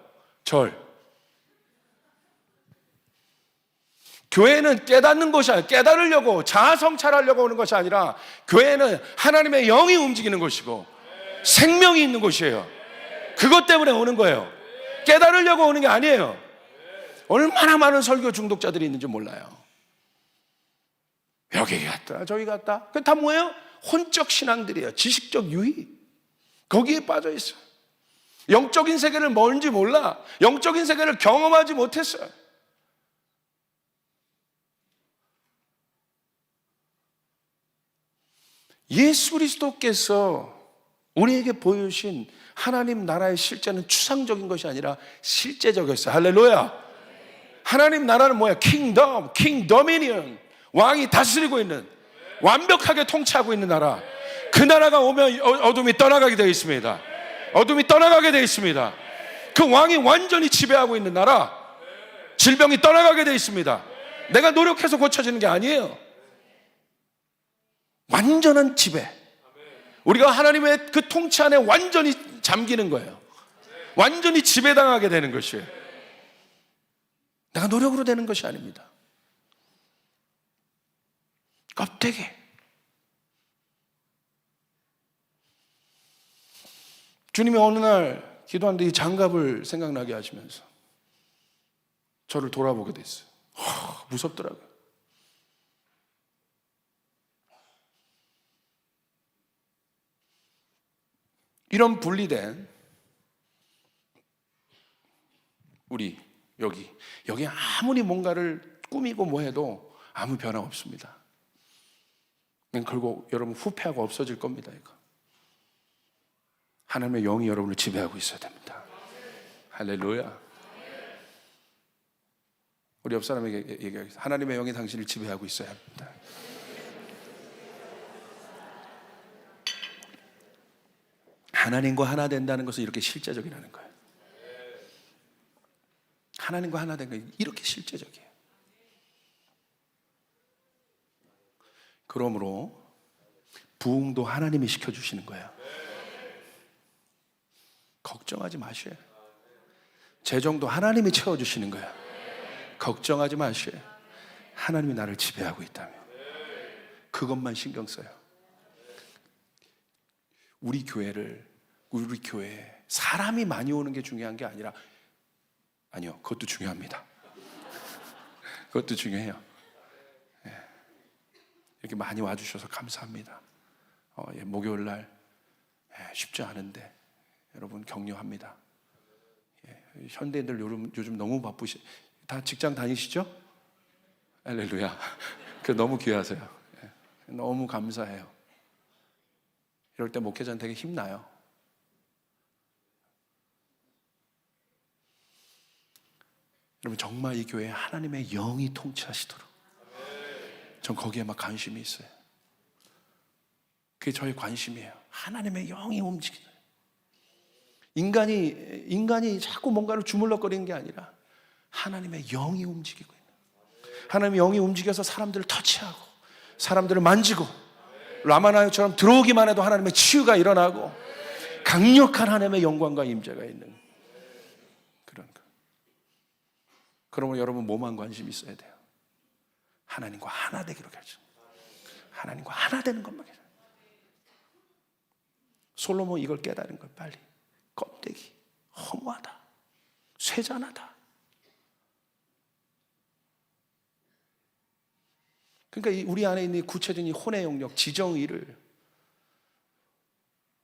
교회는 깨닫는 것이 아니라 깨달으려고 자아성찰하려고 오는 것이 아니라 교회는 하나님의 영이 움직이는 것이고 생명이 있는 곳이에요. 그것 때문에 오는 거예요. 깨달으려고 오는 게 아니에요. 얼마나 많은 설교 중독자들이 있는지 몰라요. 여기 갔다 저기 갔다. 그게 다 뭐예요? 혼적 신앙들이에요. 지식적 유의. 거기에 빠져 있어요. 영적인 세계를 뭔지 몰라. 영적인 세계를 경험하지 못했어요. 예수 그리스도께서 우리에게 보여주신 하나님 나라의 실제는 추상적인 것이 아니라 실제적이었어요. 할렐루야. 하나님 나라는 뭐야? 킹 도미니언. 왕이 다스리고 있는, 완벽하게 통치하고 있는 나라. 그 나라가 오면 어둠이 떠나가게 되어 있습니다. 어둠이 떠나가게 되어 있습니다. 그 왕이 완전히 지배하고 있는 나라. 질병이 떠나가게 되어 있습니다. 내가 노력해서 고쳐지는 게 아니에요. 완전한 지배. 우리가 하나님의 그 통치 안에 완전히 잠기는 거예요. 완전히 지배당하게 되는 것이에요. 내가 노력으로 되는 것이 아닙니다. 껍데기. 주님이 어느 날 기도하는데 이 장갑을 생각나게 하시면서 저를 돌아보게 됐어요. 무섭더라고요. 이런 분리된 우리 여기 아무리 뭔가를 꾸미고 뭐 해도 아무 변화 없습니다. 결국 여러분 후패하고 없어질 겁니다. 이거 하나님의 영이 여러분을 지배하고 있어야 됩니다. 할렐루야. 우리 옆 사람에게 얘기하겠습니다. 하나님의 영이 당신을 지배하고 있어야 합니다. 하나님과 하나 된다는 것은 이렇게 실제적이라는 거예요. 하나님과 하나 된 건 이렇게 실제적이에요. 그러므로 부흥도 하나님이 시켜주시는 거예요. 걱정하지 마셔요. 재정도 하나님이 채워주시는 거예요. 걱정하지 마셔요. 하나님이 나를 지배하고 있다면 그것만 신경 써요. 우리 교회에 사람이 많이 오는 게 중요한 게 아니라, 아니요, 그것도 중요합니다. 그것도 중요해요. 이렇게 많이 와주셔서 감사합니다. 목요일 날 쉽지 않은데 여러분 격려합니다. 현대인들 요즘 너무 바쁘시, 다 직장 다니시죠? 할렐루야. 그 너무 귀하세요. 너무 감사해요. 이럴 때 목회자는 되게 힘나요. 여러분 정말 이 교회에 하나님의 영이 통치하시도록 전 거기에 막 관심이 있어요. 그게 저의 관심이에요. 하나님의 영이 움직이는, 인간이 자꾸 뭔가를 주물럭거리는 게 아니라 하나님의 영이 움직이고 있는, 하나님의 영이 움직여서 사람들을 터치하고 사람들을 만지고 라마나요처럼 들어오기만 해도 하나님의 치유가 일어나고 강력한 하나님의 영광과 임재가 있는 그런 거. 그러면 여러분 뭐만 관심이 있어야 돼요? 하나님과 하나 되기로 결정. 하나님과 하나 되는 것만 결정. 솔로몬 이걸 깨달은 걸 빨리. 껍데기, 허무하다, 쇠잔하다. 그러니까 우리 안에 있는 구체적인 혼의 영역, 지정의를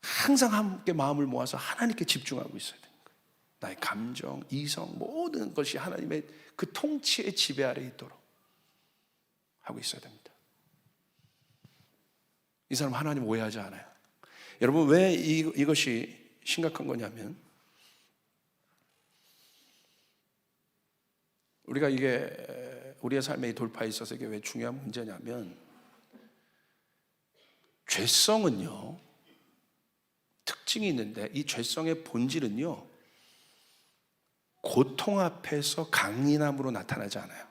항상 함께 마음을 모아서 하나님께 집중하고 있어야 되는 거예요. 나의 감정, 이성, 모든 것이 하나님의 그 통치의 지배 아래 있도록 하고 있어야 됩니다. 이 사람 하나님 오해하지 않아요. 여러분 왜 이것이 심각한 거냐면, 우리가 이게 우리의 삶의 돌파에 있어서 이게 왜 중요한 문제냐면, 죄성은요 특징이 있는데, 이 죄성의 본질은요 고통 앞에서 강인함으로 나타나지 않아요.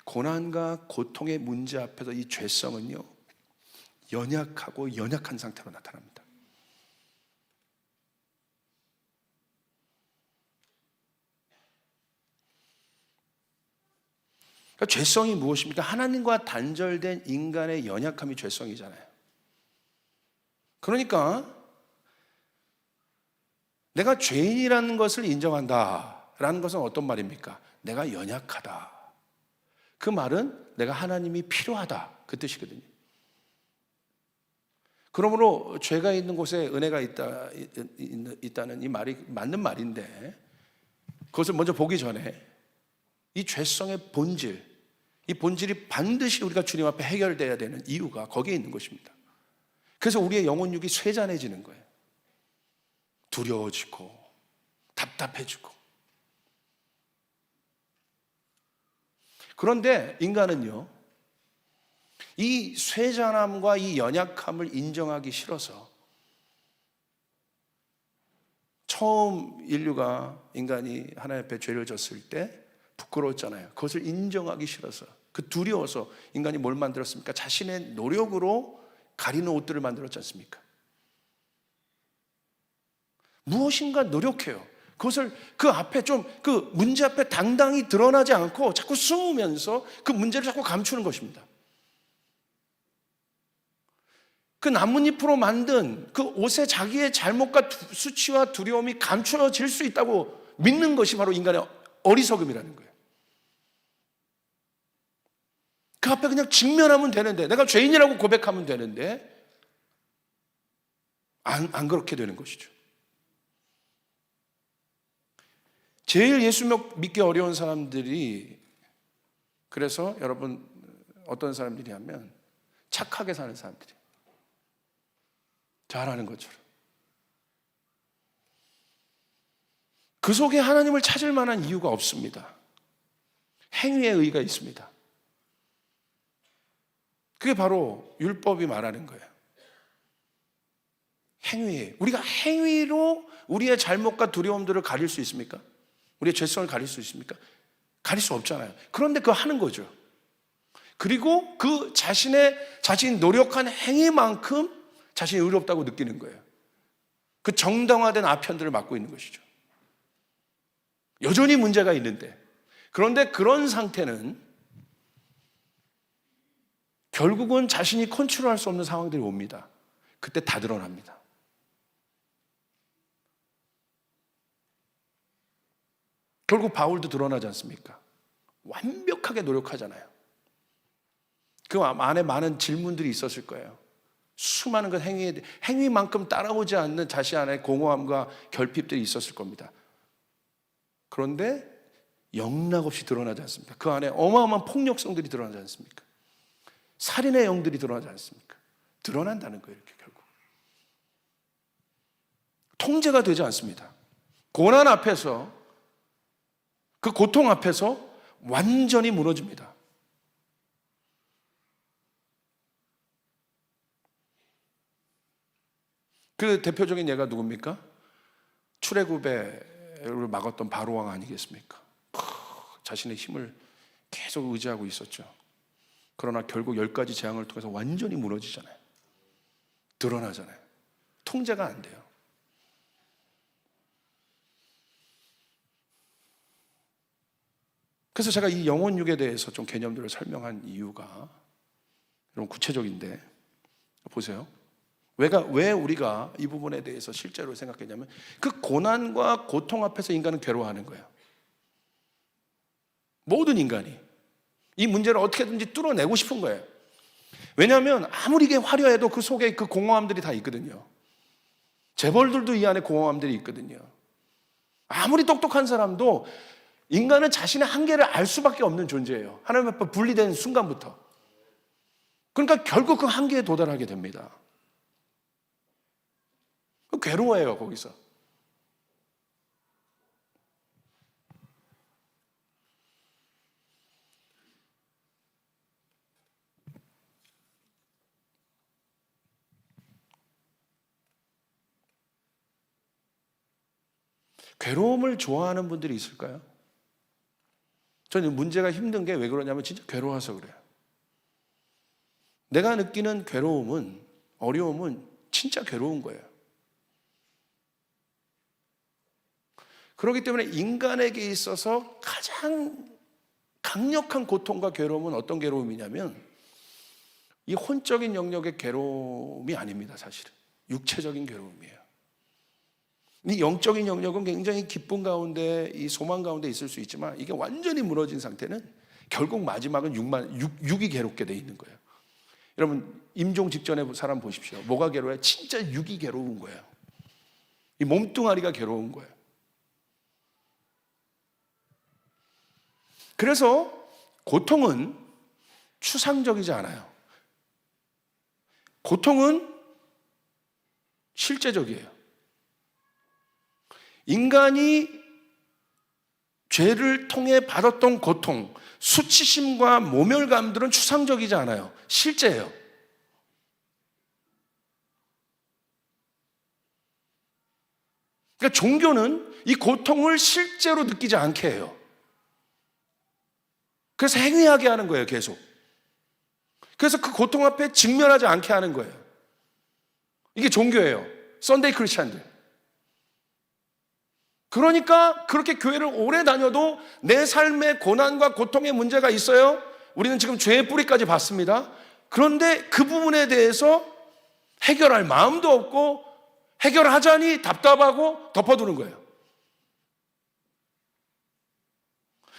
고난과 고통의 문제 앞에서 이 죄성은요 연약하고 연약한 상태로 나타납니다. 그러니까 죄성이 무엇입니까? 하나님과 단절된 인간의 연약함이 죄성이잖아요. 그러니까 내가 죄인이라는 것을 인정한다라는 것은 어떤 말입니까? 내가 연약하다. 그 말은 내가 하나님이 필요하다, 그 뜻이거든요. 그러므로 죄가 있는 곳에 은혜가 있다는 이 말이 맞는 말인데, 그것을 먼저 보기 전에 이 죄성의 본질, 이 본질이 반드시 우리가 주님 앞에 해결돼야 되는 이유가 거기에 있는 것입니다. 그래서 우리의 영혼육이 쇠잔해지는 거예요. 두려워지고 답답해지고. 그런데 인간은요 이 쇠잔함과 이 연약함을 인정하기 싫어서, 처음 인간이 하나님 앞에 죄를 졌을 때 부끄러웠잖아요. 그것을 인정하기 싫어서, 그 두려워서 인간이 뭘 만들었습니까? 자신의 노력으로 가리는 옷들을 만들었지 않습니까? 무엇인가 노력해요. 그것을 그 앞에 그 문제 앞에 당당히 드러나지 않고 자꾸 숨으면서 그 문제를 자꾸 감추는 것입니다. 그 나뭇잎으로 만든 그 옷에 자기의 잘못과 수치와 두려움이 감춰질 수 있다고 믿는 것이 바로 인간의 어리석음이라는 거예요. 그 앞에 그냥 직면하면 되는데, 내가 죄인이라고 고백하면 되는데 안 그렇게 되는 것이죠. 제일 예수 믿기 어려운 사람들이, 그래서 여러분 어떤 사람들이 하면 착하게 사는 사람들이, 잘하는 것처럼. 그 속에 하나님을 찾을 만한 이유가 없습니다. 행위의 의의가 있습니다. 그게 바로 율법이 말하는 거예요. 행위. 우리가 행위로 우리의 잘못과 두려움들을 가릴 수 있습니까? 우리의 죄성을 가릴 수 있습니까? 가릴 수 없잖아요. 그런데 그거 하는 거죠. 그리고 그 자신이 노력한 행위만큼 자신이 의롭다고 느끼는 거예요. 그 정당화된 아편들을 맡고 있는 것이죠. 여전히 문제가 있는데, 그런데 그런 상태는 결국은 자신이 컨트롤할 수 없는 상황들이 옵니다. 그때 다 드러납니다. 결국 바울도 드러나지 않습니까? 완벽하게 노력하잖아요. 그 안에 많은 질문들이 있었을 거예요. 수많은 것 행위만큼 따라오지 않는 자신 안에 공허함과 결핍들이 있었을 겁니다. 그런데 영락없이 드러나지 않습니까? 그 안에 어마어마한 폭력성들이 드러나지 않습니까? 살인의 영들이 드러나지 않습니까? 드러난다는 거예요, 이렇게 결국. 통제가 되지 않습니다. 고난 앞에서, 그 고통 앞에서 완전히 무너집니다. 그 대표적인 예가 누굽니까? 출애굽을 막았던 바로왕 아니겠습니까? 자신의 힘을 계속 의지하고 있었죠. 그러나 결국 10가지 재앙을 통해서 완전히 무너지잖아요. 드러나잖아요. 통제가 안 돼요. 그래서 제가 이 영혼육에 대해서 좀 개념들을 설명한 이유가 여러분 구체적인데, 보세요. 왜 우리가 이 부분에 대해서 실제로 생각했냐면, 그 고난과 고통 앞에서 인간은 괴로워하는 거예요. 모든 인간이 이 문제를 어떻게든지 뚫어내고 싶은 거예요. 왜냐하면 아무리 이게 화려해도 그 속에 그 공허함들이 다 있거든요. 재벌들도 이 안에 공허함들이 있거든요. 아무리 똑똑한 사람도 인간은 자신의 한계를 알 수밖에 없는 존재예요. 하나님 앞에 분리된 순간부터. 그러니까 결국 그 한계에 도달하게 됩니다. 괴로워해요, 거기서. 괴로움을 좋아하는 분들이 있을까요? 저는 문제가 힘든 게 왜 그러냐면 진짜 괴로워서 그래요. 내가 느끼는 괴로움은, 어려움은 진짜 괴로운 거예요. 그렇기 때문에 인간에게 있어서 가장 강력한 고통과 괴로움은 어떤 괴로움이냐면, 이 혼적인 영역의 괴로움이 아닙니다. 사실은 육체적인 괴로움이에요. 이 영적인 영역은 굉장히 기쁨 가운데, 이 소망 가운데 있을 수 있지만, 이게 완전히 무너진 상태는 결국 마지막은 육이 괴롭게 돼 있는 거예요. 여러분 임종 직전에 사람 보십시오. 뭐가 괴로워요? 진짜 육이 괴로운 거예요. 이 몸뚱아리가 괴로운 거예요. 그래서 고통은 추상적이지 않아요. 고통은 실제적이에요. 인간이 죄를 통해 받았던 고통, 수치심과 모멸감들은 추상적이지 않아요. 실제예요. 그러니까 종교는 이 고통을 실제로 느끼지 않게 해요. 그래서 행위하게 하는 거예요, 계속. 그래서 그 고통 앞에 직면하지 않게 하는 거예요. 이게 종교예요. 썬데이 크리스찬들. 그러니까 그렇게 교회를 오래 다녀도 내 삶에 고난과 고통의 문제가 있어요. 우리는 지금 죄의 뿌리까지 봤습니다. 그런데 그 부분에 대해서 해결할 마음도 없고 해결하자니 답답하고 덮어두는 거예요.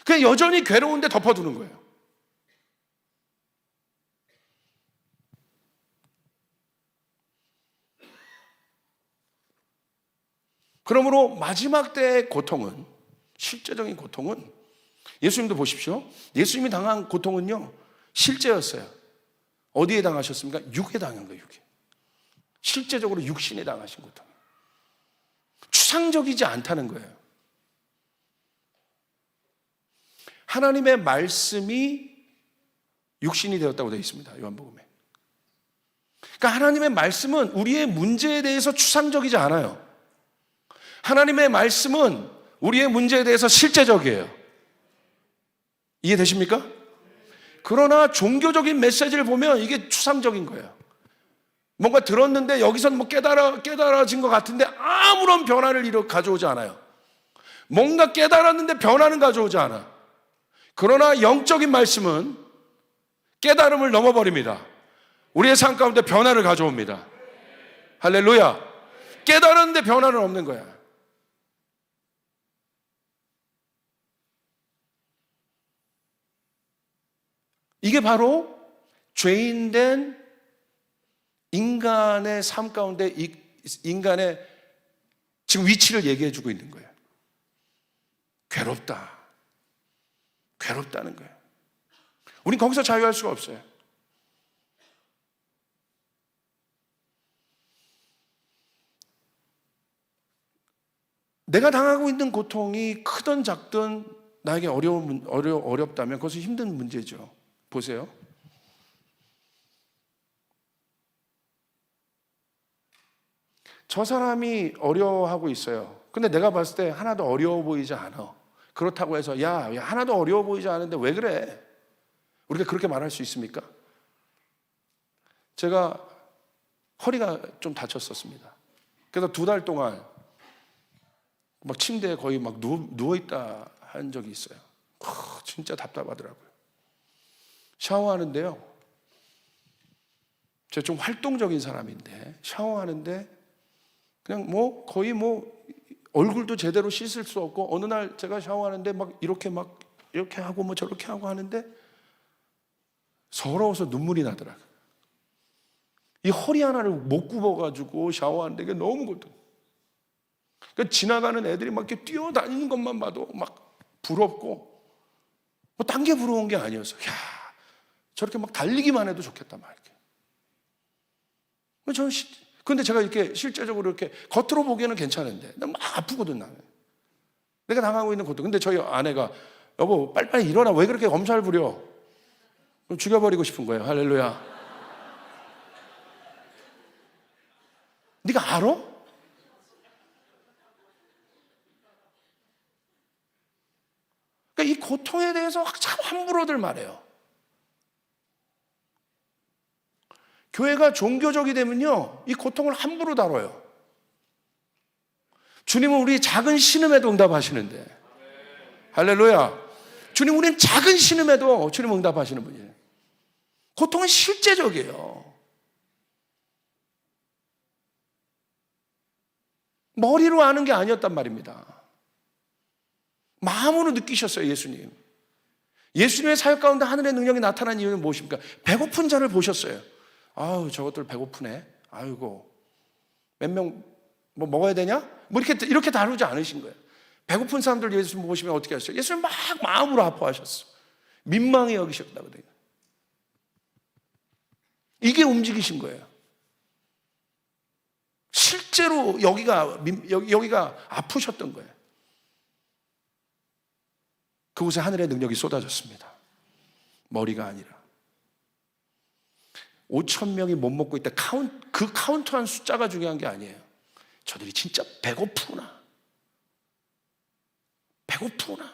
그냥 여전히 괴로운데 덮어두는 거예요. 그러므로 마지막 때의 고통은, 실제적인 고통은, 예수님도 보십시오. 예수님이 당한 고통은요, 실제였어요. 어디에 당하셨습니까? 육에 당한 거예요, 육에. 실제적으로 육신에 당하신 고통. 추상적이지 않다는 거예요. 하나님의 말씀이 육신이 되었다고 되어 있습니다, 요한복음에. 그러니까 하나님의 말씀은 우리의 문제에 대해서 추상적이지 않아요. 하나님의 말씀은 우리의 문제에 대해서 실제적이에요. 이해되십니까? 그러나 종교적인 메시지를 보면 이게 추상적인 거예요. 뭔가 들었는데 여기서는 뭐 깨달아진 것 같은데 아무런 변화를 가져오지 않아요. 뭔가 깨달았는데 변화는 가져오지 않아. 그러나 영적인 말씀은 깨달음을 넘어버립니다. 우리의 삶 가운데 변화를 가져옵니다. 할렐루야. 깨달았는데 변화는 없는 거야. 이게 바로 죄인된 인간의 삶 가운데 인간의 지금 위치를 얘기해 주고 있는 거예요. 괴롭다. 괴롭다는 거예요. 우린 거기서 자유할 수가 없어요. 내가 당하고 있는 고통이 크든 작든 나에게 어렵다면 그것은 힘든 문제죠. 보세요. 저 사람이 어려워하고 있어요. 근데 내가 봤을 때 하나도 어려워 보이지 않아. 그렇다고 해서 야, 하나도 어려워 보이지 않은데 왜 그래? 우리가 그렇게 말할 수 있습니까? 제가 허리가 좀 다쳤었습니다. 그래서 2달 동안 막 침대에 거의 막 누워있다 한 적이 있어요. 진짜 답답하더라고요. 샤워하는데요, 제가 좀 활동적인 사람인데 샤워하는데 그냥 거의 얼굴도 제대로 씻을 수 없고, 어느 날 제가 샤워하는데 이렇게 하고 저렇게 하고 하는데 서러워서 눈물이 나더라고요. 이 허리 하나를 못 굽어가지고 샤워하는데 이게 너무 고통. 그러니까 지나가는 애들이 막 이렇게 뛰어다니는 것만 봐도 막 부럽고, 딴 게 부러운 게 아니었어. 야, 저렇게 막 달리기만 해도 좋겠다 막 이렇게. 저는 근데 제가 이렇게 실제적으로 이렇게 겉으로 보기에는 괜찮은데 막 아프거든 나는. 내가 당하고 있는 고통. 근데 저희 아내가 여보 빨리빨리 일어나, 왜 그렇게 엄살 부려? 죽여버리고 싶은 거예요. 할렐루야. 네가 알아? 그러니까 이 고통에 대해서 참 함부로들 말해요. 교회가 종교적이 되면요, 이 고통을 함부로 다뤄요. 주님은 우리 작은 신음에도 응답하시는데, 할렐루야. 주님, 우리는 작은 신음에도 주님 응답하시는 분이에요. 고통은 실제적이에요. 머리로 아는 게 아니었단 말입니다. 마음으로 느끼셨어요, 예수님. 예수님의 사역 가운데 하늘의 능력이 나타난 이유는 무엇입니까? 배고픈 자를 보셨어요. 아유, 저것들 배고프네. 아이고, 몇 명 뭐 먹어야 되냐? 이렇게 다루지 않으신 거예요. 배고픈 사람들 예수님 보시면 어떻게 하셨어요? 예수님 막 마음으로 아파하셨어. 민망히 여기셨다거든요. 이게 움직이신 거예요. 실제로 여기가 아프셨던 거예요. 그곳에 하늘의 능력이 쏟아졌습니다. 머리가 아니라. 5,000명이 못 먹고 있다. 그 카운트한 숫자가 중요한 게 아니에요. 저들이 진짜 배고프구나. 배고프구나.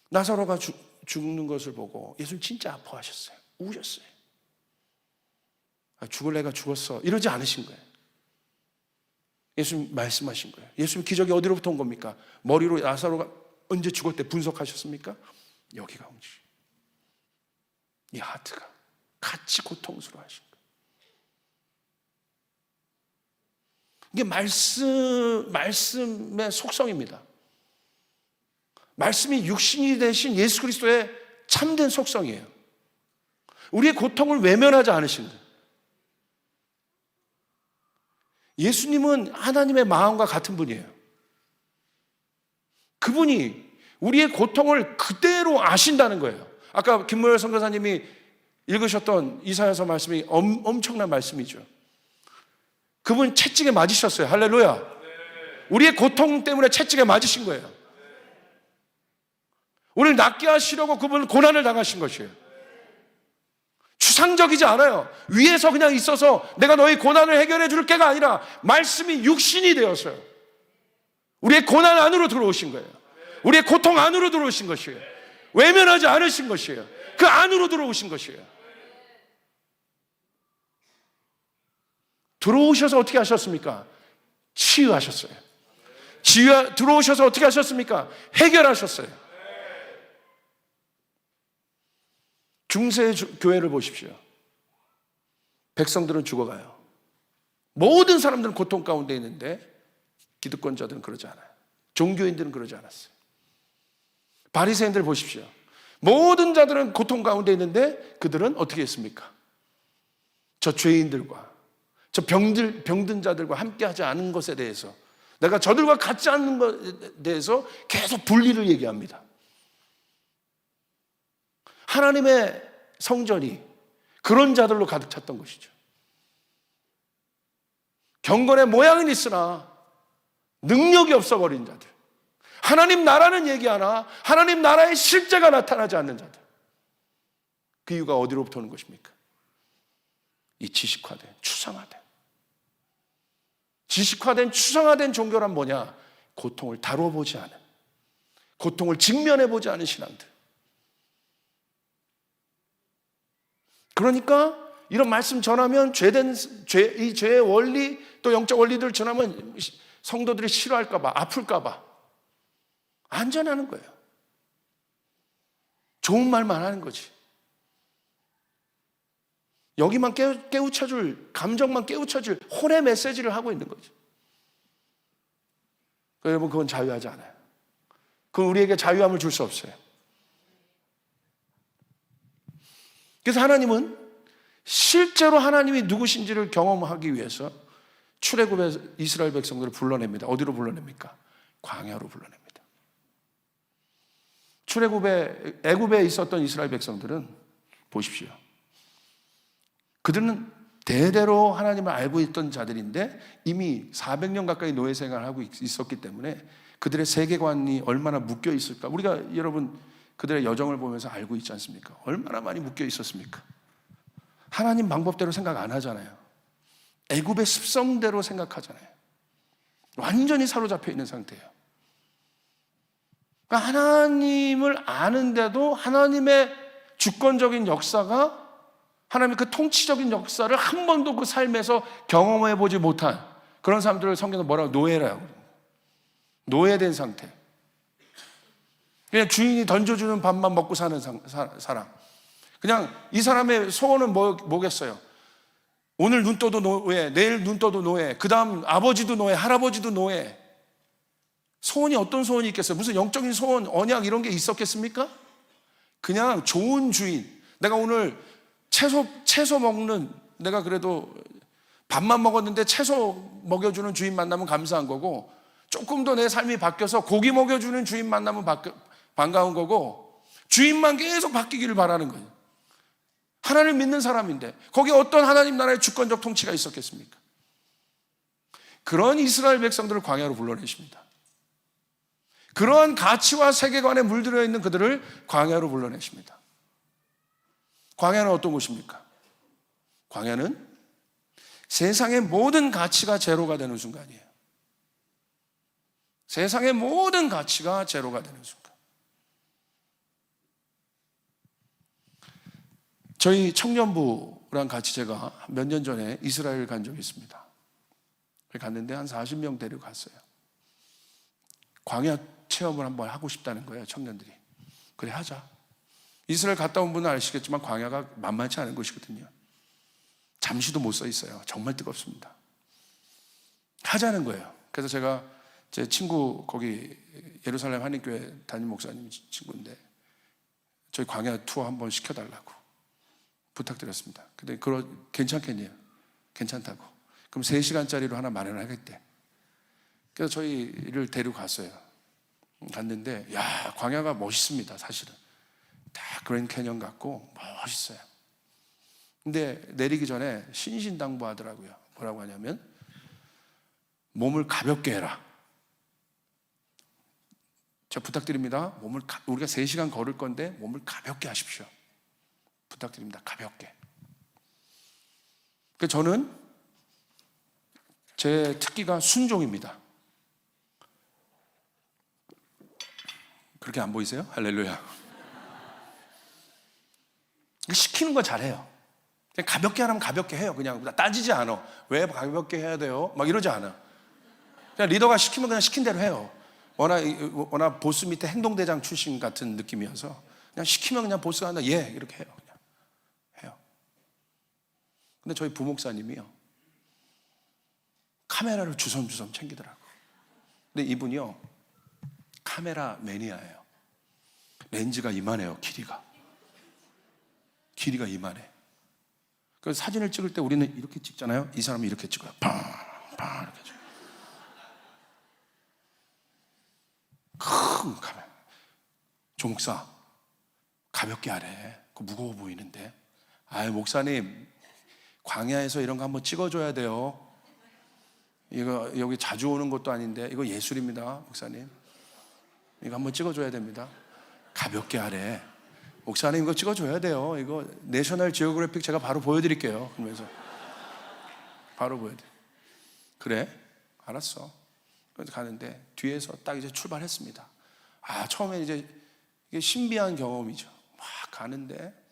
나사로가 죽는 것을 보고 예수님 진짜 아파하셨어요. 우셨어요. 죽을 애가 죽었어. 이러지 않으신 거예요. 예수님 말씀하신 거예요. 예수님 기적이 어디로부터 온 겁니까? 머리로 나사로가 언제 죽을 때 분석하셨습니까? 여기가 움직여요. 이 하트가 같이 고통스러워하신 거예요. 이게 말씀의 속성입니다. 말씀이 육신이 되신 예수 그리스도의 참된 속성이에요. 우리의 고통을 외면하지 않으신 거예요. 예수님은 하나님의 마음과 같은 분이에요. 그분이 우리의 고통을 그대로 아신다는 거예요. 아까 김모열 선교사님이 읽으셨던 이사야서 말씀이 엄청난 말씀이죠. 그분 채찍에 맞으셨어요. 할렐루야. 우리의 고통 때문에 채찍에 맞으신 거예요. 우리를 낫게 하시려고 그분은 고난을 당하신 것이에요. 추상적이지 않아요. 위에서 그냥 있어서 내가 너희 고난을 해결해 줄게가 아니라 말씀이 육신이 되었어요. 우리의 고난 안으로 들어오신 거예요. 우리의 고통 안으로 들어오신 것이에요. 외면하지 않으신 것이에요. 그 안으로 들어오신 것이에요. 들어오셔서 어떻게 하셨습니까? 치유하셨어요. 들어오셔서 어떻게 하셨습니까? 해결하셨어요. 중세 교회를 보십시오. 백성들은 죽어가요. 모든 사람들은 고통 가운데 있는데 기득권자들은 그러지 않아요. 종교인들은 그러지 않았어요. 바리새인들 보십시오. 모든 자들은 고통 가운데 있는데 그들은 어떻게 했습니까? 저 죄인들과 저 병든 자들과 함께 하지 않은 것에 대해서, 내가 저들과 같지 않은 것에 대해서 계속 분리를 얘기합니다. 하나님의 성전이 그런 자들로 가득 찼던 것이죠. 경건의 모양은 있으나 능력이 없어버린 자들, 하나님 나라는 얘기하나 하나님 나라의 실제가 나타나지 않는 자들. 그 이유가 어디로부터 오는 것입니까? 이 지식화된, 추상화된 종교란 뭐냐? 고통을 다뤄보지 않은, 고통을 직면해보지 않은 신앙들. 그러니까 이런 말씀 전하면 이 죄의 원리, 또 영적 원리들 전하면 성도들이 싫어할까봐, 아플까봐 안전하는 거예요. 좋은 말만 하는 거지. 여기만 깨우쳐줄, 감정만 깨우쳐줄 혼의 메시지를 하고 있는 거죠. 여러분, 그건 자유하지 않아요. 그건 우리에게 자유함을 줄 수 없어요. 그래서 하나님은 실제로 하나님이 누구신지를 경험하기 위해서 출애굽의 이스라엘 백성들을 불러냅니다. 어디로 불러냅니까? 광야로 불러냅니다. 출애굽에 애굽에 있었던 이스라엘 백성들은 보십시오. 그들은 대대로 하나님을 알고 있던 자들인데 이미 400년 가까이 노예 생활을 하고 있었기 때문에 그들의 세계관이 얼마나 묶여 있을까? 우리가 여러분 그들의 여정을 보면서 알고 있지 않습니까? 얼마나 많이 묶여 있었습니까? 하나님 방법대로 생각 안 하잖아요. 애굽의 습성대로 생각하잖아요. 완전히 사로잡혀 있는 상태예요. 그러니까 하나님을 아는데도 하나님의 주권적인 역사가, 하나님의 그 통치적인 역사를 한 번도 그 삶에서 경험해 보지 못한 그런 사람들을 성경은 뭐라고? 노예라고. 노예된 상태. 그냥 주인이 던져주는 밥만 먹고 사는 사람. 그냥 이 사람의 소원은 뭐겠어요? 오늘 눈 떠도 노예, 내일 눈 떠도 노예, 그 다음 아버지도 노예, 할아버지도 노예. 소원이 어떤 소원이 있겠어요? 무슨 영적인 소원, 언약 이런 게 있었겠습니까? 그냥 좋은 주인. 내가 오늘 채소 먹는, 내가 그래도 밥만 먹었는데 채소 먹여주는 주인 만나면 감사한 거고, 조금 더 내 삶이 바뀌어서 고기 먹여주는 주인 만나면 반가운 거고, 주인만 계속 바뀌기를 바라는 거예요. 하나님을 믿는 사람인데 거기에 어떤 하나님 나라의 주권적 통치가 있었겠습니까? 그런 이스라엘 백성들을 광야로 불러내십니다. 그러한 가치와 세계관에 물들어 있는 그들을 광야로 불러내십니다. 광야는 어떤 곳입니까? 광야는 세상의 모든 가치가 제로가 되는 순간이에요. 세상의 모든 가치가 제로가 되는 순간. 저희 청년부랑 같이 제가 몇 년 전에 이스라엘 간 적이 있습니다. 갔는데 한 40명 데리고 갔어요. 광야 체험을 한번 하고 싶다는 거예요, 청년들이. 그래, 하자. 이스라엘 갔다 온 분은 아시겠지만 광야가 만만치 않은 곳이거든요. 잠시도 못 서 있어요. 정말 뜨겁습니다. 하자는 거예요. 그래서 제가 제 친구 거기 예루살렘 한인교회 담임 목사님 친구인데 저희 광야 투어 한번 시켜달라고 부탁드렸습니다. 근데 괜찮겠냐? 괜찮다고. 그럼 3시간짜리로 하나 마련하겠대. 그래서 저희를 데리고 갔어요. 갔는데 야, 광야가 멋있습니다. 사실은 다 그랜드 캐년 같고 멋있어요. 근데 내리기 전에 신신당부하더라고요. 뭐라고 하냐면 몸을 가볍게 해라. 저 부탁드립니다. 우리가 3시간 걸을 건데 몸을 가볍게 하십시오. 부탁드립니다. 가볍게. 저는 제 특기가 순종입니다. 그렇게 안 보이세요? 할렐루야. 시키는 거 잘해요. 그냥 가볍게 하라면 가볍게 해요. 그냥 따지지 않아. 왜 가볍게 해야 돼요? 막 이러지 않아. 그냥 리더가 시키면 그냥 시킨 대로 해요. 워낙 보스 밑에 행동대장 출신 같은 느낌이어서 그냥 시키면 그냥 보스가 한다. 예, 이렇게 해요. 그냥 해요. 근데 저희 부목사님이요, 카메라를 주섬주섬 챙기더라고. 근데 이분이요, 카메라 매니아예요. 렌즈가 이만해요. 길이가 이만해. 그래서 사진을 찍을 때 우리는 이렇게 찍잖아요. 이 사람은 이렇게 찍어요. 팡 이렇게 찍어요. 큰 카메라. 조목사 가볍게 하래. 그거 무거워 보이는데. 아유, 목사님 광야에서 이런 거 한번 찍어줘야 돼요. 이거 여기 자주 오는 것도 아닌데 이거 예술입니다, 목사님. 이거 한번 찍어줘야 됩니다. 가볍게 하래. 목사님 이거 찍어줘야 돼요. 이거 내셔널 지오그래픽 제가 바로 보여드릴게요. 그러면서 바로 보여드려. 그래? 알았어. 그래서 가는데 뒤에서 딱 이제 출발했습니다. 처음에 이제 이게 신비한 경험이죠. 막 가는데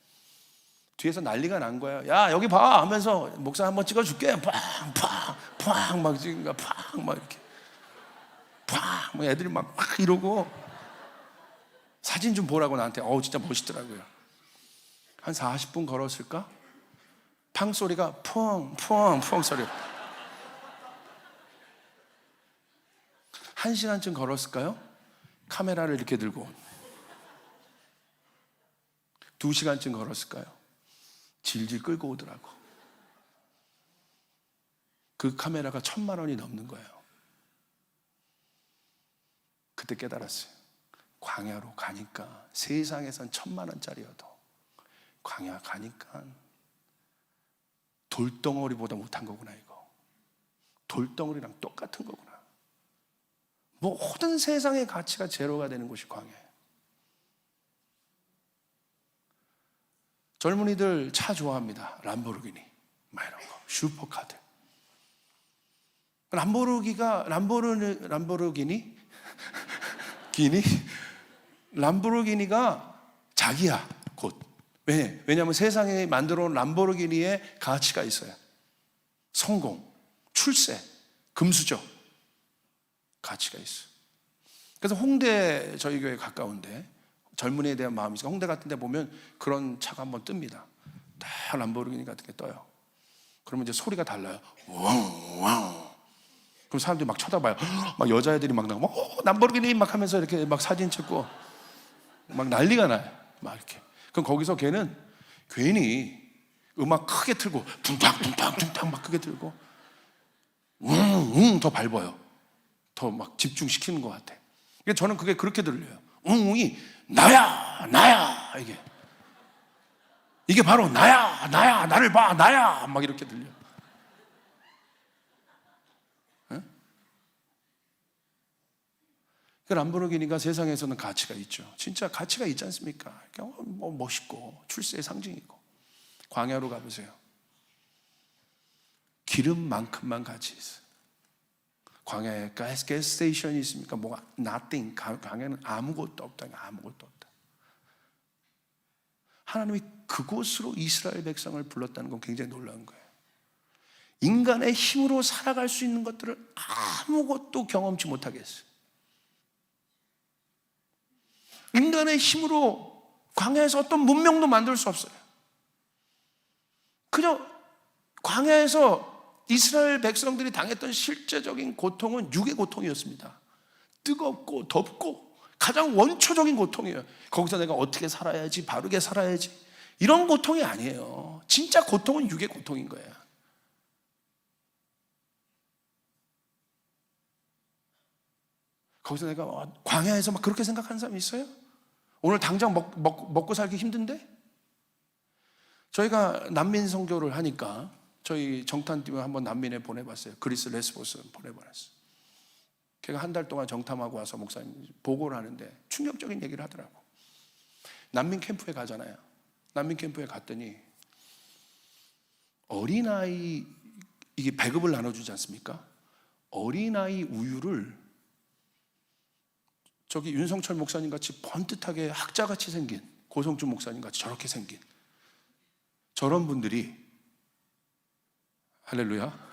뒤에서 난리가 난 거예요. 야, 여기 봐 하면서 목사 한번 찍어줄게. 팡 막 찍은가, 팡 막 이렇게 팡 막 애들이 막 이러고 사진 좀 보라고 나한테. 진짜 멋있더라고요. 한 40분 걸었을까? 팡 소리가 펑 소리. 1시간쯤 걸었을까요? 카메라를 이렇게 들고. 2시간쯤 걸었을까요? 질질 끌고 오더라고. 그 카메라가 1,000만 원이 넘는 거예요. 그때 깨달았어요. 광야로 가니까 세상에선 1,000만 원짜리여도 광야 가니까 돌덩어리보다 못한 거구나. 이거 돌덩어리랑 똑같은 거구나. 모든 세상의 가치가 제로가 되는 곳이 광야예요. 젊은이들 차 좋아합니다. 람보르기니 막 이런 거, 슈퍼카들. 람보르기니가 자기야 곧. 왜냐하면 세상에 만들어 온 람보르기니의 가치가 있어요. 성공, 출세, 금수저 가치가 있어요. 그래서 홍대, 저희 교회 가까운데 젊은이에 대한 마음이 있어요. 홍대 같은 데 보면 그런 차가 한번 뜹니다. 다 람보르기니 같은 게 떠요. 그러면 이제 소리가 달라요. 왕. 그럼 사람들이 막 쳐다봐요. 막 여자애들이 막 나고 람보르기니 막 하면서 이렇게 막 사진 찍고 막 난리가 나요. 막 이렇게. 그럼 거기서 걔는 괜히 음악 크게 틀고 둥탕 막 크게 틀고 더 밟아요. 더 막 집중시키는 것 같아. 그러니까 저는 그게 그렇게 들려요. 웅웅이 나야 이게 바로 나야 나를 봐 나야 막 이렇게 들려. 그 람보르기니가 세상에서는 가치가 있죠. 진짜 가치가 있지 않습니까? 그냥 뭐 멋있고 출세의 상징이고. 광야로 가보세요. 기름만큼만 가치 있어요. 광야에 가스 스테이션이 있습니까? 뭐가 nothing. 광야는 아무것도 없다. 아무것도 없다. 하나님이 그곳으로 이스라엘 백성을 불렀다는 건 굉장히 놀라운 거예요. 인간의 힘으로 살아갈 수 있는 것들을 아무것도 경험치 못하게 했어요. 인간의 힘으로 광야에서 어떤 문명도 만들 수 없어요. 그냥 광야에서 이스라엘 백성들이 당했던 실제적인 고통은 육의 고통이었습니다. 뜨겁고 덥고 가장 원초적인 고통이에요. 거기서 내가 어떻게 살아야지, 바르게 살아야지, 이런 고통이 아니에요. 진짜 고통은 육의 고통인 거예요. 거기서 내가 광야에서 막 그렇게 생각하는 사람이 있어요? 오늘 당장 먹고 살기 힘든데? 저희가 난민 선교를 하니까 저희 정탐팀을 한번 난민에 보내봤어요. 그리스 레스보스 보내봤어요. 걔가 한 달 동안 정탐하고 와서 목사님 보고를 하는데 충격적인 얘기를 하더라고. 난민 캠프에 가잖아요. 난민 캠프에 갔더니 어린아이, 이게 배급을 나눠주지 않습니까? 어린아이 우유를 저기 윤성철 목사님 같이 번듯하게 학자같이 생긴, 고성준 목사님 같이 저렇게 생긴 저런 분들이, 할렐루야,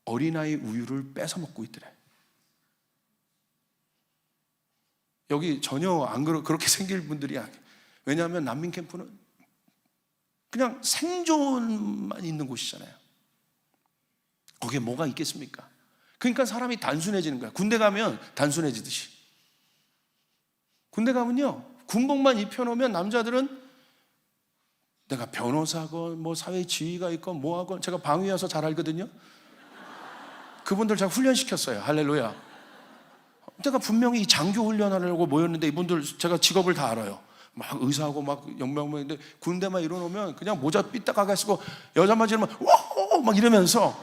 어린아이 우유를 뺏어 먹고 있더래. 여기 전혀 안 그렇게 생길 분들이 아니에요. 왜냐하면 난민 캠프는 그냥 생존만 있는 곳이잖아요. 거기에 뭐가 있겠습니까? 그러니까 사람이 단순해지는 거야. 군대 가면 단순해지듯이. 군대 가면요, 군복만 입혀놓으면 남자들은 내가 변호사건 뭐 사회 지휘가 있건 뭐하건, 제가 방위 와서 잘 알거든요. 그분들 제가 훈련시켰어요. 할렐루야. 제가 분명히 장교 훈련하려고 모였는데 이분들 제가 직업을 다 알아요. 막 의사하고 막 영명명인데 군대만 이뤄놓으면 그냥 모자 삐딱하게 쓰고 여자 맞으면 와호 막 이러면서,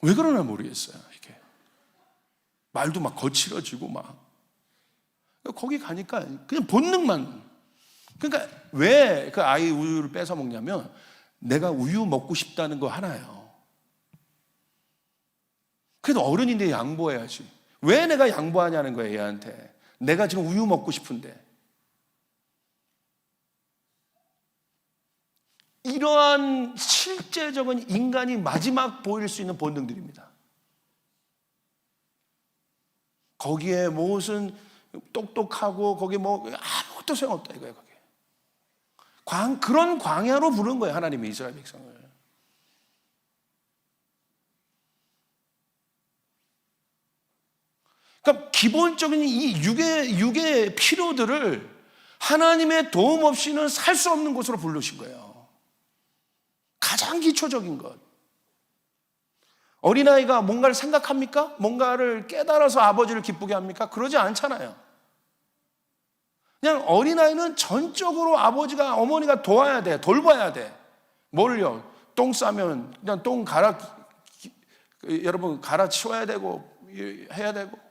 왜 그러나 모르겠어요. 이게 말도 막 거칠어지고 막. 거기 가니까 그냥 본능만. 그러니까 왜 그 아이 우유를 뺏어 먹냐면 내가 우유 먹고 싶다는 거 하나예요. 그래도 어른인데 양보해야지. 왜 내가 양보하냐는 거예요, 얘한테. 내가 지금 우유 먹고 싶은데. 이러한 실제적인 인간이 마지막 보일 수 있는 본능들입니다. 거기에 무슨 똑똑하고 거기 뭐 아무것도 소용없다 이거예요. 거기. 그런 광야로 부른 거예요, 하나님이 이스라엘 백성을. 그러니까 기본적인 이 육의 필요들을 하나님의 도움 없이는 살 수 없는 곳으로 부르신 거예요. 가장 기초적인 것. 어린아이가 뭔가를 생각합니까? 뭔가를 깨달아서 아버지를 기쁘게 합니까? 그러지 않잖아요. 그냥 어린아이는 전적으로 아버지가, 어머니가 도와야 돼, 돌봐야 돼. 뭘요? 똥 싸면 그냥 똥 여러분 갈아 치워야 되고 해야 되고.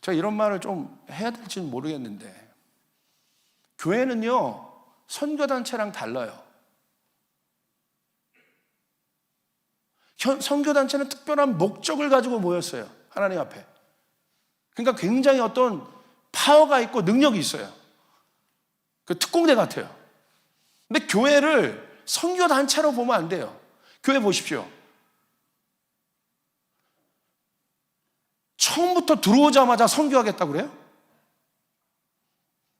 제가 이런 말을 좀 해야 될지는 모르겠는데, 교회는요 선교단체랑 달라요. 선교단체는 특별한 목적을 가지고 모였어요, 하나님 앞에. 그러니까 굉장히 어떤 파워가 있고 능력이 있어요. 그 특공대 같아요. 근데 교회를 선교단체로 보면 안 돼요. 교회 보십시오. 처음부터 들어오자마자 선교하겠다고 그래요?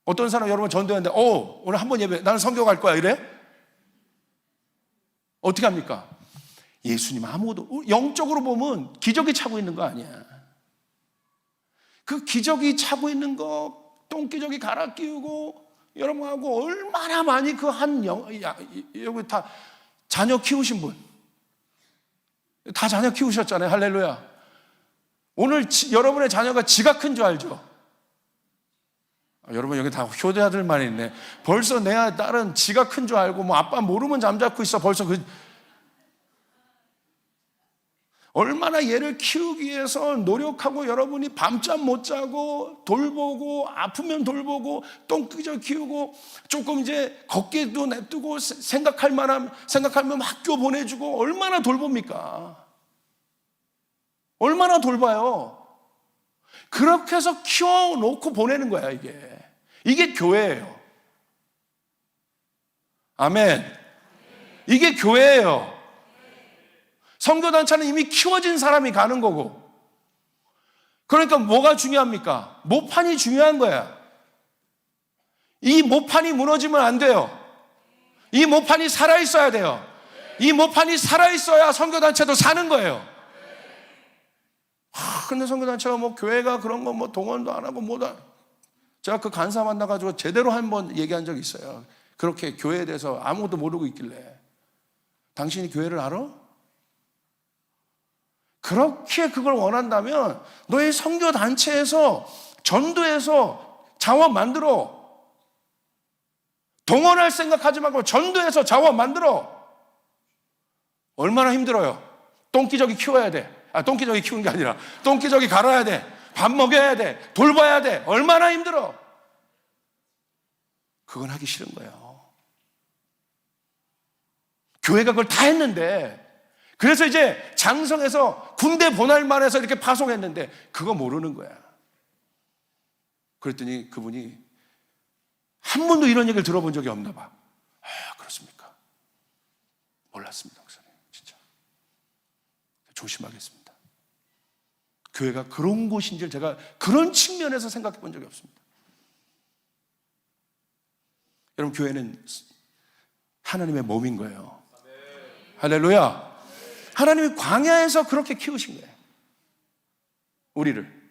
어떤 사람 여러분 전도했는데 오늘 한번 예배, 나는 선교 갈 거야 이래? 어떻게 합니까? 예수님 아무것도, 영적으로 보면 기적이 차고 있는 거 아니야. 그 기적이 차고 있는 거, 똥기적이 갈아 끼우고 여러분하고 얼마나 많이 그 여기 다 자녀 키우신 분, 다 자녀 키우셨잖아요. 할렐루야. 오늘 여러분의 자녀가 지가 큰 줄 알죠? 여러분 여기 다 효대아들만 있네. 벌써 내 딸은 지가 큰 줄 알고 뭐 아빠 모르면 잠자코 있어. 벌써 얼마나 얘를 키우기 위해서 노력하고 여러분이 밤잠 못 자고 돌보고 아프면 돌보고 똥기저 키우고 조금 이제 걷기도 냅두고 생각하면 학교 보내주고 얼마나 돌봅니까? 얼마나 돌봐요? 그렇게 해서 키워놓고 보내는 거야, 이게 교회예요. 아멘. 이게 교회예요. 선교단체는 이미 키워진 사람이 가는 거고. 그러니까 뭐가 중요합니까? 모판이 중요한 거야. 이 모판이 무너지면 안 돼요. 이 모판이 살아있어야 돼요. 이 모판이 살아있어야 선교단체도 사는 거예요. 근데 선교단체가 뭐 교회가 그런 거 뭐 동원도 안 하고 뭐다. 제가 그 간사 만나가지고 제대로 한번 얘기한 적이 있어요. 그렇게 교회에 대해서 아무것도 모르고 있길래. 당신이 교회를 알아? 그렇게 그걸 원한다면 너희 선교단체에서 전도해서 자원 만들어. 동원할 생각하지 말고 전도해서 자원 만들어. 얼마나 힘들어요. 똥기저귀 키워야 돼. 똥기저귀 키우는 게 아니라 똥기저귀 갈아야 돼. 밥 먹여야 돼. 돌봐야 돼. 얼마나 힘들어. 그건 하기 싫은 거예요. 교회가 그걸 다 했는데, 그래서 이제 장성에서 군대 보낼만 해서 이렇게 파송했는데 그거 모르는 거야. 그랬더니 그분이 한 번도 이런 얘기를 들어본 적이 없나 봐. 그렇습니까? 몰랐습니다, 목사님. 진짜 조심하겠습니다. 교회가 그런 곳인지를 제가 그런 측면에서 생각해 본 적이 없습니다. 여러분, 교회는 하나님의 몸인 거예요. 할렐루야. 하나님이 광야에서 그렇게 키우신 거예요, 우리를.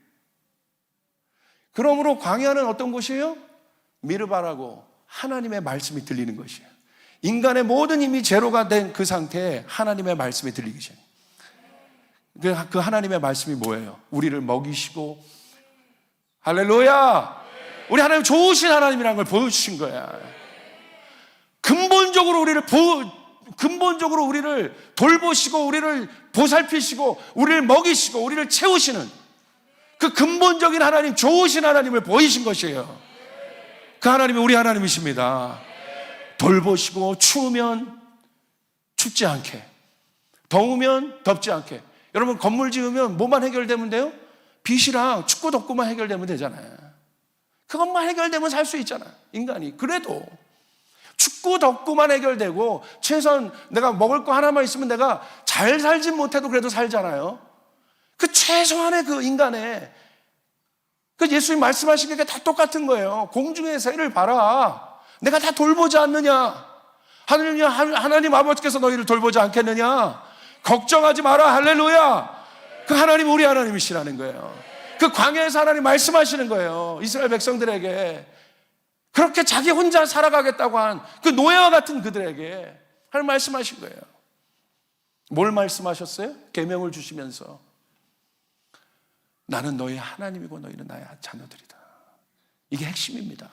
그러므로 광야는 어떤 곳이에요? 미르바라고 하나님의 말씀이 들리는 것이에요. 인간의 모든 힘이 제로가 된 그 상태에 하나님의 말씀이 들리기 전에. 그 하나님의 말씀이 뭐예요? 우리를 먹이시고, 할렐루야! 우리 하나님 좋으신 하나님이라는 걸 보여주신 거야. 근본적으로 우리를 돌보시고, 우리를 보살피시고, 우리를 먹이시고, 우리를 채우시는 그 근본적인 하나님, 좋으신 하나님을 보이신 것이에요. 그 하나님이 우리 하나님이십니다. 돌보시고, 추우면 춥지 않게, 더우면 덥지 않게. 여러분, 건물 지으면 뭐만 해결되면 돼요? 빛이랑 춥고 덥고만 해결되면 되잖아요. 그것만 해결되면 살 수 있잖아요, 인간이. 그래도 춥고 덥고만 해결되고, 최소한 내가 먹을 거 하나만 있으면 내가 잘 살진 못해도 그래도 살잖아요. 그 최소한의 그 인간의, 그 예수님 말씀하신 게 다 똑같은 거예요. 공중의 새를 봐라. 내가 다 돌보지 않느냐? 하나님 아버지께서 너희를 돌보지 않겠느냐? 걱정하지 마라. 할렐루야. 그 하나님 우리 하나님이시라는 거예요. 그 광야에서 하나님 말씀하시는 거예요, 이스라엘 백성들에게. 그렇게 자기 혼자 살아가겠다고 한 그 노예와 같은 그들에게 하나님 말씀하신 거예요. 뭘 말씀하셨어요? 계명을 주시면서 나는 너희 하나님이고 너희는 나의 자녀들이다. 이게 핵심입니다.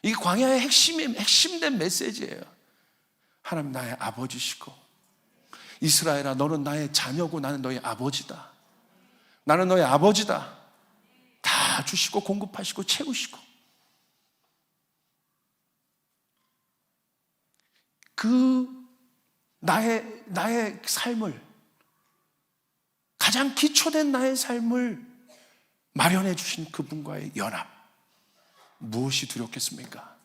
이게 광야의 핵심된 메시지예요. 하나님 나의 아버지시고, 이스라엘아 너는 나의 자녀고 나는 너의 아버지다. 나는 너의 아버지다. 다 주시고 공급하시고 채우시고. 그 나의 삶을, 가장 기초된 나의 삶을 마련해 주신 그분과의 연합, 무엇이 두렵겠습니까?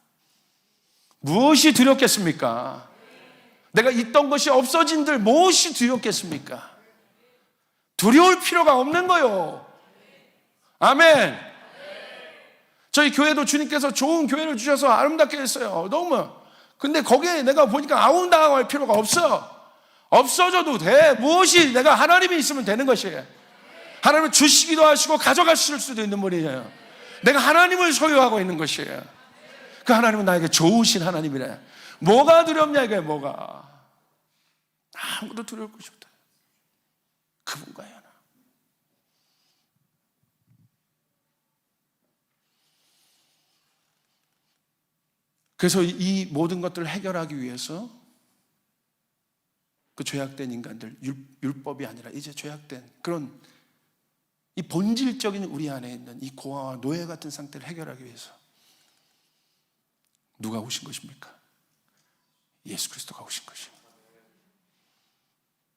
무엇이 두렵겠습니까? 내가 있던 것이 없어진들 무엇이 두렵겠습니까? 두려울 필요가 없는 거요. 아멘. 저희 교회도 주님께서 좋은 교회를 주셔서 아름답게 했어요. 너무. 근데 거기에 내가 보니까 아웅다웅할 필요가 없어. 없어져도 돼. 무엇이, 내가 하나님이 있으면 되는 것이에요. 하나님은 주시기도 하시고 가져가실 수도 있는 분이에요. 내가 하나님을 소유하고 있는 것이에요. 그 하나님은 나에게 좋으신 하나님이래. 뭐가 두렵냐 이게. 뭐가 아무도 두려울 것이 없다. 그분과의 하나. 그래서 이 모든 것들을 해결하기 위해서 그 죄악된 인간들, 율법이 아니라 이제 죄악된 그런 이 본질적인 우리 안에 있는 이 고아와 노예 같은 상태를 해결하기 위해서 누가 오신 것입니까? 예수 그리스도가 오신 것입니다.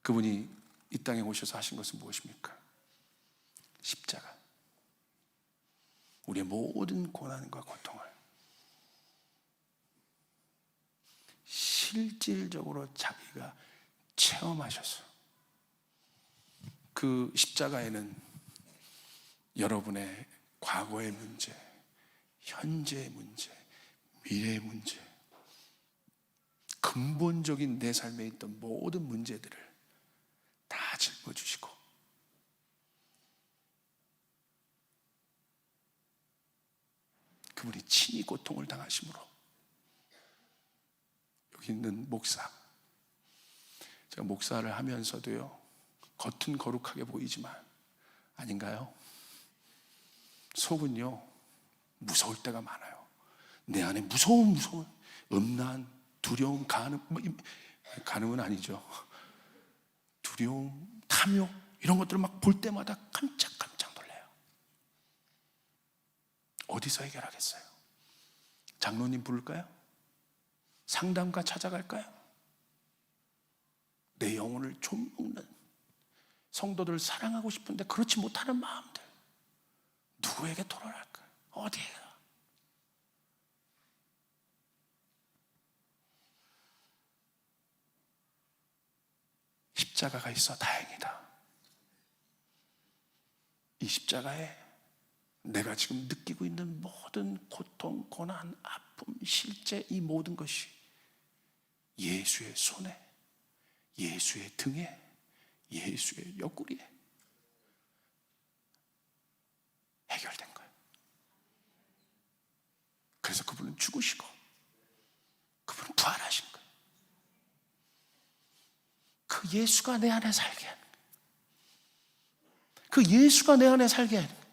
그분이 이 땅에 오셔서 하신 것은 무엇입니까? 십자가. 우리의 모든 고난과 고통을 실질적으로 자기가 체험하셔서 그 십자가에는 여러분의 과거의 문제, 현재의 문제, 미래의 문제, 근본적인 내 삶에 있던 모든 문제들을 다 짊어지시고 그분이 친히 고통을 당하심으로 여기 있는 목사, 제가 목사를 하면서도요, 겉은 거룩하게 보이지만 아닌가요? 속은요 무서울 때가 많아요. 내 안에 무서운 음란, 두려움, 간음은 아니죠. 두려움, 탐욕 이런 것들을 막 볼 때마다 깜짝깜짝 놀라요. 어디서 해결하겠어요? 장로님 부를까요? 상담가 찾아갈까요? 내 영혼을 좀먹는 성도들 사랑하고 싶은데 그렇지 못하는 마음들 누구에게 토론할까요? 어디에요? 십자가가 있어 다행이다. 이 십자가에 내가 지금 느끼고 있는 모든 고통, 고난, 아픔, 실제 이 모든 것이 예수의 손에, 예수의 등에, 예수의 옆구리에 해결된 거예요. 그래서 그분은 죽으시고 그분은 부활하신 거예요. 그 예수가 내 안에 살게 하는 거예요. 그 예수가 내 안에 살게 하는 거예요.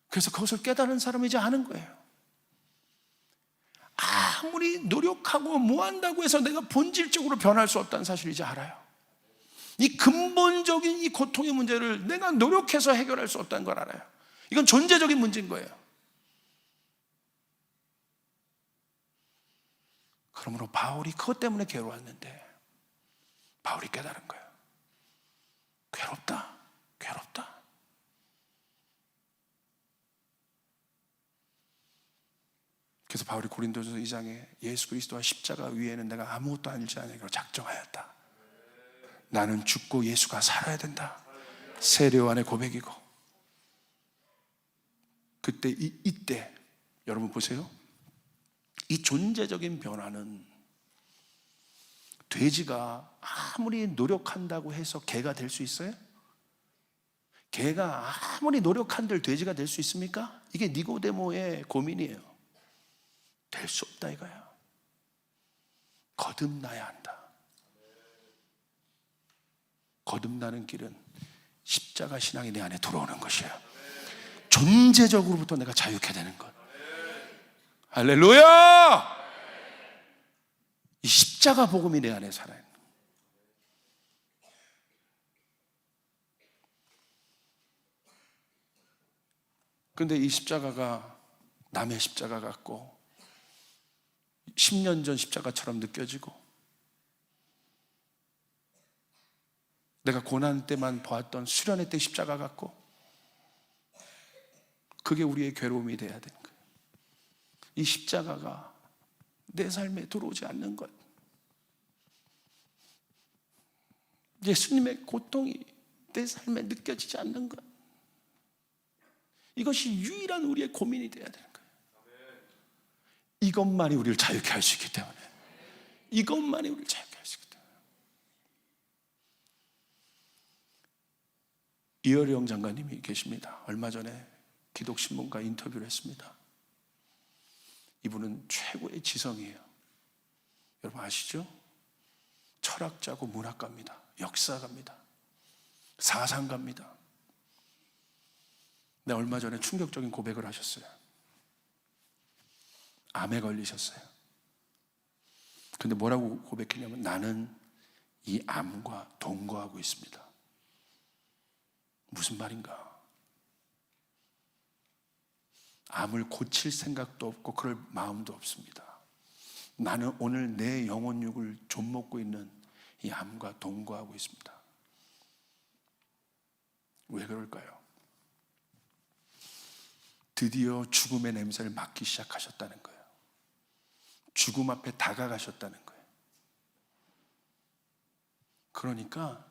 그래서 그것을 깨달은 사람이 이제 아는 거예요. 아무리 노력하고 뭐 한다고 해서 내가 본질적으로 변할 수 없다는 사실을 이제 알아요. 이 근본적인 이 고통의 문제를 내가 노력해서 해결할 수 없다는 걸 알아요. 이건 존재적인 문제인 거예요. 그러므로 바울이 그것 때문에 괴로웠는데 바울이 깨달은 거예요. 괴롭다. 그래서 바울이 고린도전서 2장에 예수 그리스도와 십자가 위에는 내가 아무것도 알지 않으려고 작정하였다. 나는 죽고 예수가 살아야 된다. 세례 안의 고백이고, 그때 이때 여러분 보세요. 이 존재적인 변화는 돼지가 아무리 노력한다고 해서 개가 될 수 있어요? 개가 아무리 노력한들 돼지가 될 수 있습니까? 이게 니고데모의 고민이에요. 될 수 없다 이거야. 거듭나야 한다. 거듭나는 길은 십자가 신앙이 내 안에 들어오는 것이에요. 존재적으로부터 내가 자유케 되는 것. 할렐루야! 이 십자가 복음이 내 안에 살아요. 그런데 이 십자가가 남의 십자가 같고 10년 전 십자가처럼 느껴지고 내가 고난 때만 보았던 수련회 때 십자가 같고 그게 우리의 괴로움이 돼야 되는 거예요. 이 십자가가 내 삶에 들어오지 않는 것, 예수님의 고통이 내 삶에 느껴지지 않는 것, 이것이 유일한 우리의 고민이 돼야 되는 거예요. 이것만이 우리를 자유케 할 수 있기 때문에, 이것만이 우리를 자유케 할 수 있기 때문에. 이어령 장관님이 계십니다. 얼마 전에 기독신문과 인터뷰를 했습니다. 이분은 최고의 지성이에요. 여러분 아시죠? 철학자고 문학가입니다. 역사가입니다. 사상가입니다. 네, 얼마 전에 충격적인 고백을 하셨어요. 암에 걸리셨어요. 근데 뭐라고 고백했냐면 나는 이 암과 동거하고 있습니다. 무슨 말인가? 암을 고칠 생각도 없고 그럴 마음도 없습니다. 나는 오늘 내 영혼육을 좀먹고 있는 이 암과 동거하고 있습니다. 왜 그럴까요? 드디어 죽음의 냄새를 맡기 시작하셨다는 거예요. 죽음 앞에 다가가셨다는 거예요. 그러니까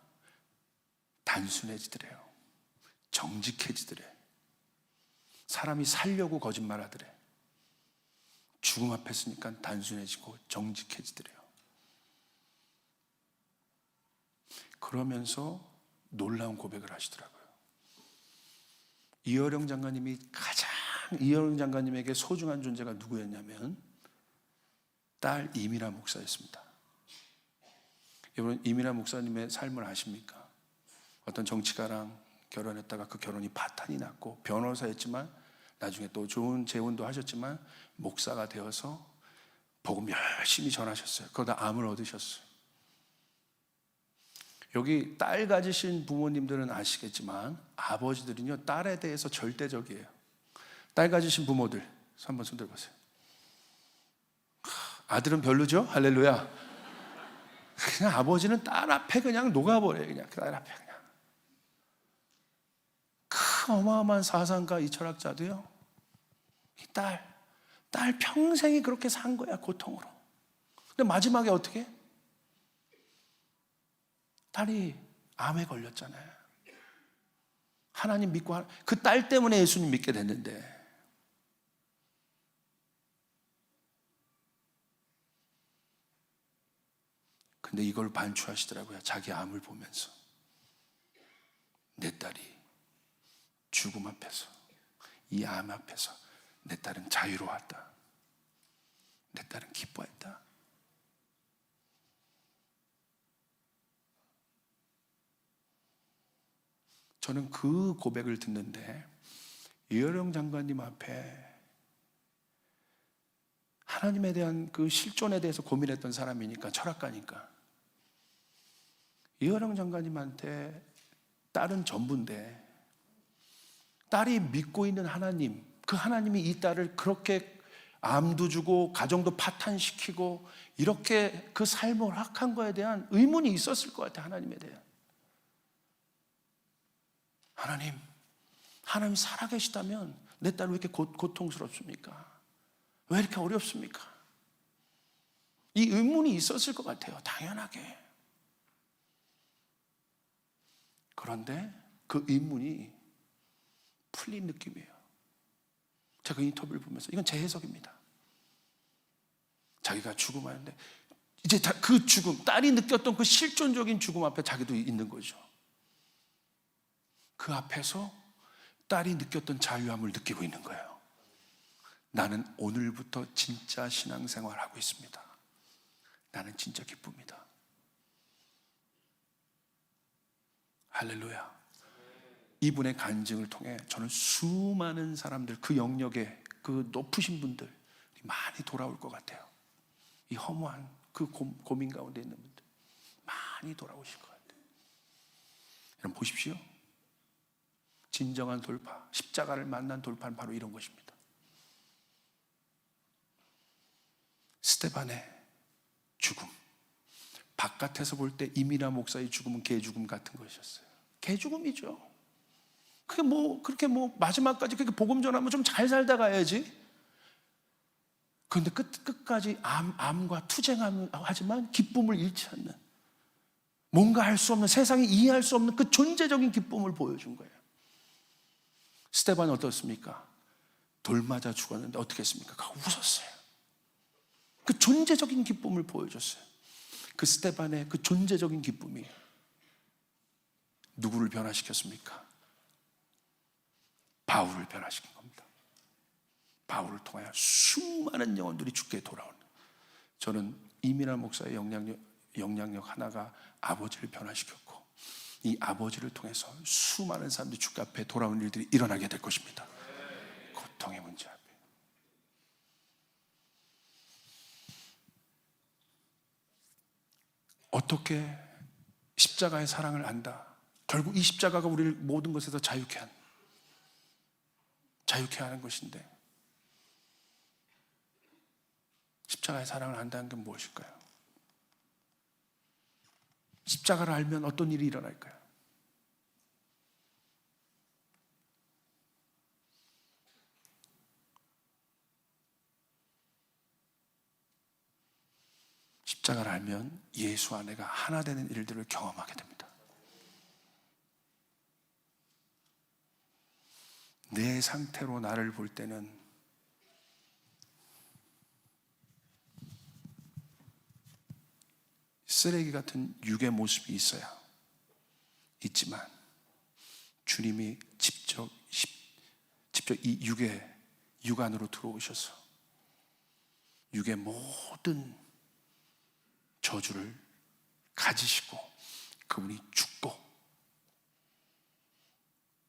단순해지더래요. 정직해지더래. 사람이 살려고 거짓말하더래. 죽음 앞에 서니까 단순해지고 정직해지더래요. 그러면서 놀라운 고백을 하시더라고요. 이어령 장관님이 이어령 장관님에게 소중한 존재가 누구였냐면 딸 이미라 목사였습니다. 여러분, 이미라 목사님의 삶을 아십니까? 어떤 정치가랑 결혼했다가 그 결혼이 파탄이 났고, 변호사였지만 나중에 또 좋은 재혼도 하셨지만 목사가 되어서 복음 열심히 전하셨어요. 그러다 암을 얻으셨어요. 여기 딸 가지신 부모님들은 아시겠지만 아버지들은요, 딸에 대해서 절대적이에요. 딸 가지신 부모들 한번 손 들어보세요. 아들은 별로죠? 할렐루야. 그냥 아버지는 딸 앞에 그냥 녹아버려요. 그냥 딸 앞에 그냥. 그 어마어마한 사상가 이 철학자도요, 이 딸 평생이 그렇게 산 거야, 고통으로. 근데 마지막에 어떻게? 딸이 암에 걸렸잖아요. 하나님 믿고, 그 딸 때문에 예수님 믿게 됐는데, 근데 이걸 반추하시더라고요. 자기 암을 보면서. 내 딸이 죽음 앞에서, 이 암 앞에서 내 딸은 자유로웠다. 내 딸은 기뻐했다. 저는 그 고백을 듣는데 이어령 장관님 앞에 하나님에 대한 그 실존에 대해서 고민했던 사람이니까, 철학가니까, 이어령 장관님한테 딸은 전부인데 딸이 믿고 있는 하나님, 그 하나님이 이 딸을 그렇게 암도 주고 가정도 파탄시키고 이렇게 그 삶을 허락한 거에 대한 의문이 있었을 것 같아요. 하나님에 대한. 하나님 살아계시다면 내 딸 왜 이렇게 고통스럽습니까? 왜 이렇게 어렵습니까? 이 의문이 있었을 것 같아요. 당연하게. 그런데 그 의문이 풀린 느낌이에요. 제가 그 인터뷰를 보면서, 이건 제 해석입니다. 자기가 죽음하는데 이제 그 죽음, 딸이 느꼈던 그 실존적인 죽음 앞에 자기도 있는 거죠. 그 앞에서 딸이 느꼈던 자유함을 느끼고 있는 거예요. 나는 오늘부터 진짜 신앙생활을 하고 있습니다. 나는 진짜 기쁩니다. 할렐루야. 이분의 간증을 통해 저는 수많은 사람들, 그 영역에 그 높으신 분들 많이 돌아올 것 같아요. 이 허무한 그 고민 가운데 있는 분들 많이 돌아오실 것 같아요. 여러분 보십시오. 진정한 돌파, 십자가를 만난 돌파는 바로 이런 것입니다. 스데반의 죽음, 바깥에서 볼 때 이미라 목사의 죽음은 개죽음 같은 것이었어요. 개죽음이죠. 그렇게 마지막까지 그렇게 복음 전하면 좀 잘 살다 가야지. 그런데 끝까지 암과 투쟁하지만 기쁨을 잃지 않는, 뭔가 할 수 없는, 세상이 이해할 수 없는 그 존재적인 기쁨을 보여준 거예요. 스데반은 어떻습니까? 돌 맞아 죽었는데 어떻게 했습니까? 웃었어요. 그 존재적인 기쁨을 보여줬어요. 그 스데반의 그 존재적인 기쁨이 누구를 변화시켰습니까? 바울을 변화시킨 겁니다. 바울을 통하여 수많은 영혼들이 주께 돌아오는. 저는 이민아 목사의 영향력 하나가 아버지를 변화시켰고, 이 아버지를 통해서 수많은 사람들이 주께 앞에 돌아오는 일들이 일어나게 될 것입니다. 고통의 문제 앞에. 어떻게 십자가의 사랑을 안다? 결국 이 십자가가 우리를 모든 것에서 자유케 하는 것인데, 십자가의 사랑을 안다는 게 무엇일까요? 십자가를 알면 어떤 일이 일어날까요? 십자가를 알면 예수와 내가 하나 되는 일들을 경험하게 됩니다. 내 상태로 나를 볼 때는 쓰레기 같은 육의 모습이 있지만 주님이 직접 이 육 안으로 들어오셔서 육의 모든 저주를 가지시고 그분이 죽고,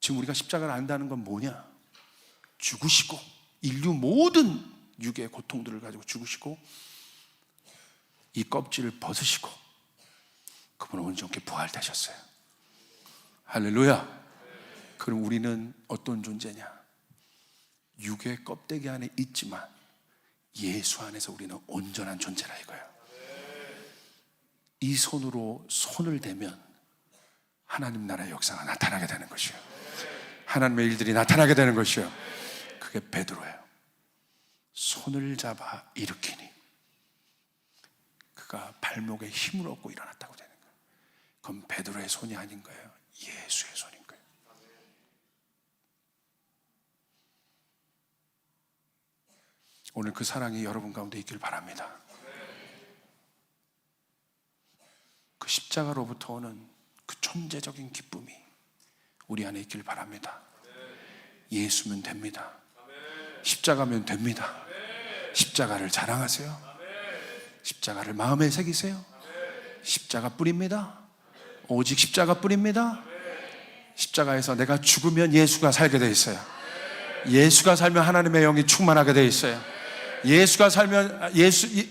지금 우리가 십자가를 안다는 건 뭐냐? 죽으시고 인류 모든 육의 고통들을 가지고 죽으시고 이 껍질을 벗으시고 그분은 온전히 부활되셨어요. 할렐루야. 그럼 우리는 어떤 존재냐? 육의 껍데기 안에 있지만 예수 안에서 우리는 온전한 존재라 이거예요. 이 손으로 손을 대면 하나님 나라의 역사가 나타나게 되는 것이에요. 하나님의 일들이 나타나게 되는 것이에요. 그게 베드로예요. 손을 잡아 일으키니 그가 발목에 힘을 얻고 일어났다고 되는 거예요. 그건 베드로의 손이 아닌 거예요. 예수의 손인 거예요. 오늘 그 사랑이 여러분 가운데 있길 바랍니다. 그 십자가로부터 오는 그 존재적인 기쁨이 우리 안에 있길 바랍니다. 예수면 됩니다. 십자가면 됩니다. 십자가를 자랑하세요. 십자가를 마음에 새기세요. 십자가 뿌립니다. 오직 십자가 뿌립니다. 십자가에서 내가 죽으면 예수가 살게 돼 있어요. 예수가 살면 하나님의 영이 충만하게 돼 있어요. 예수가 살면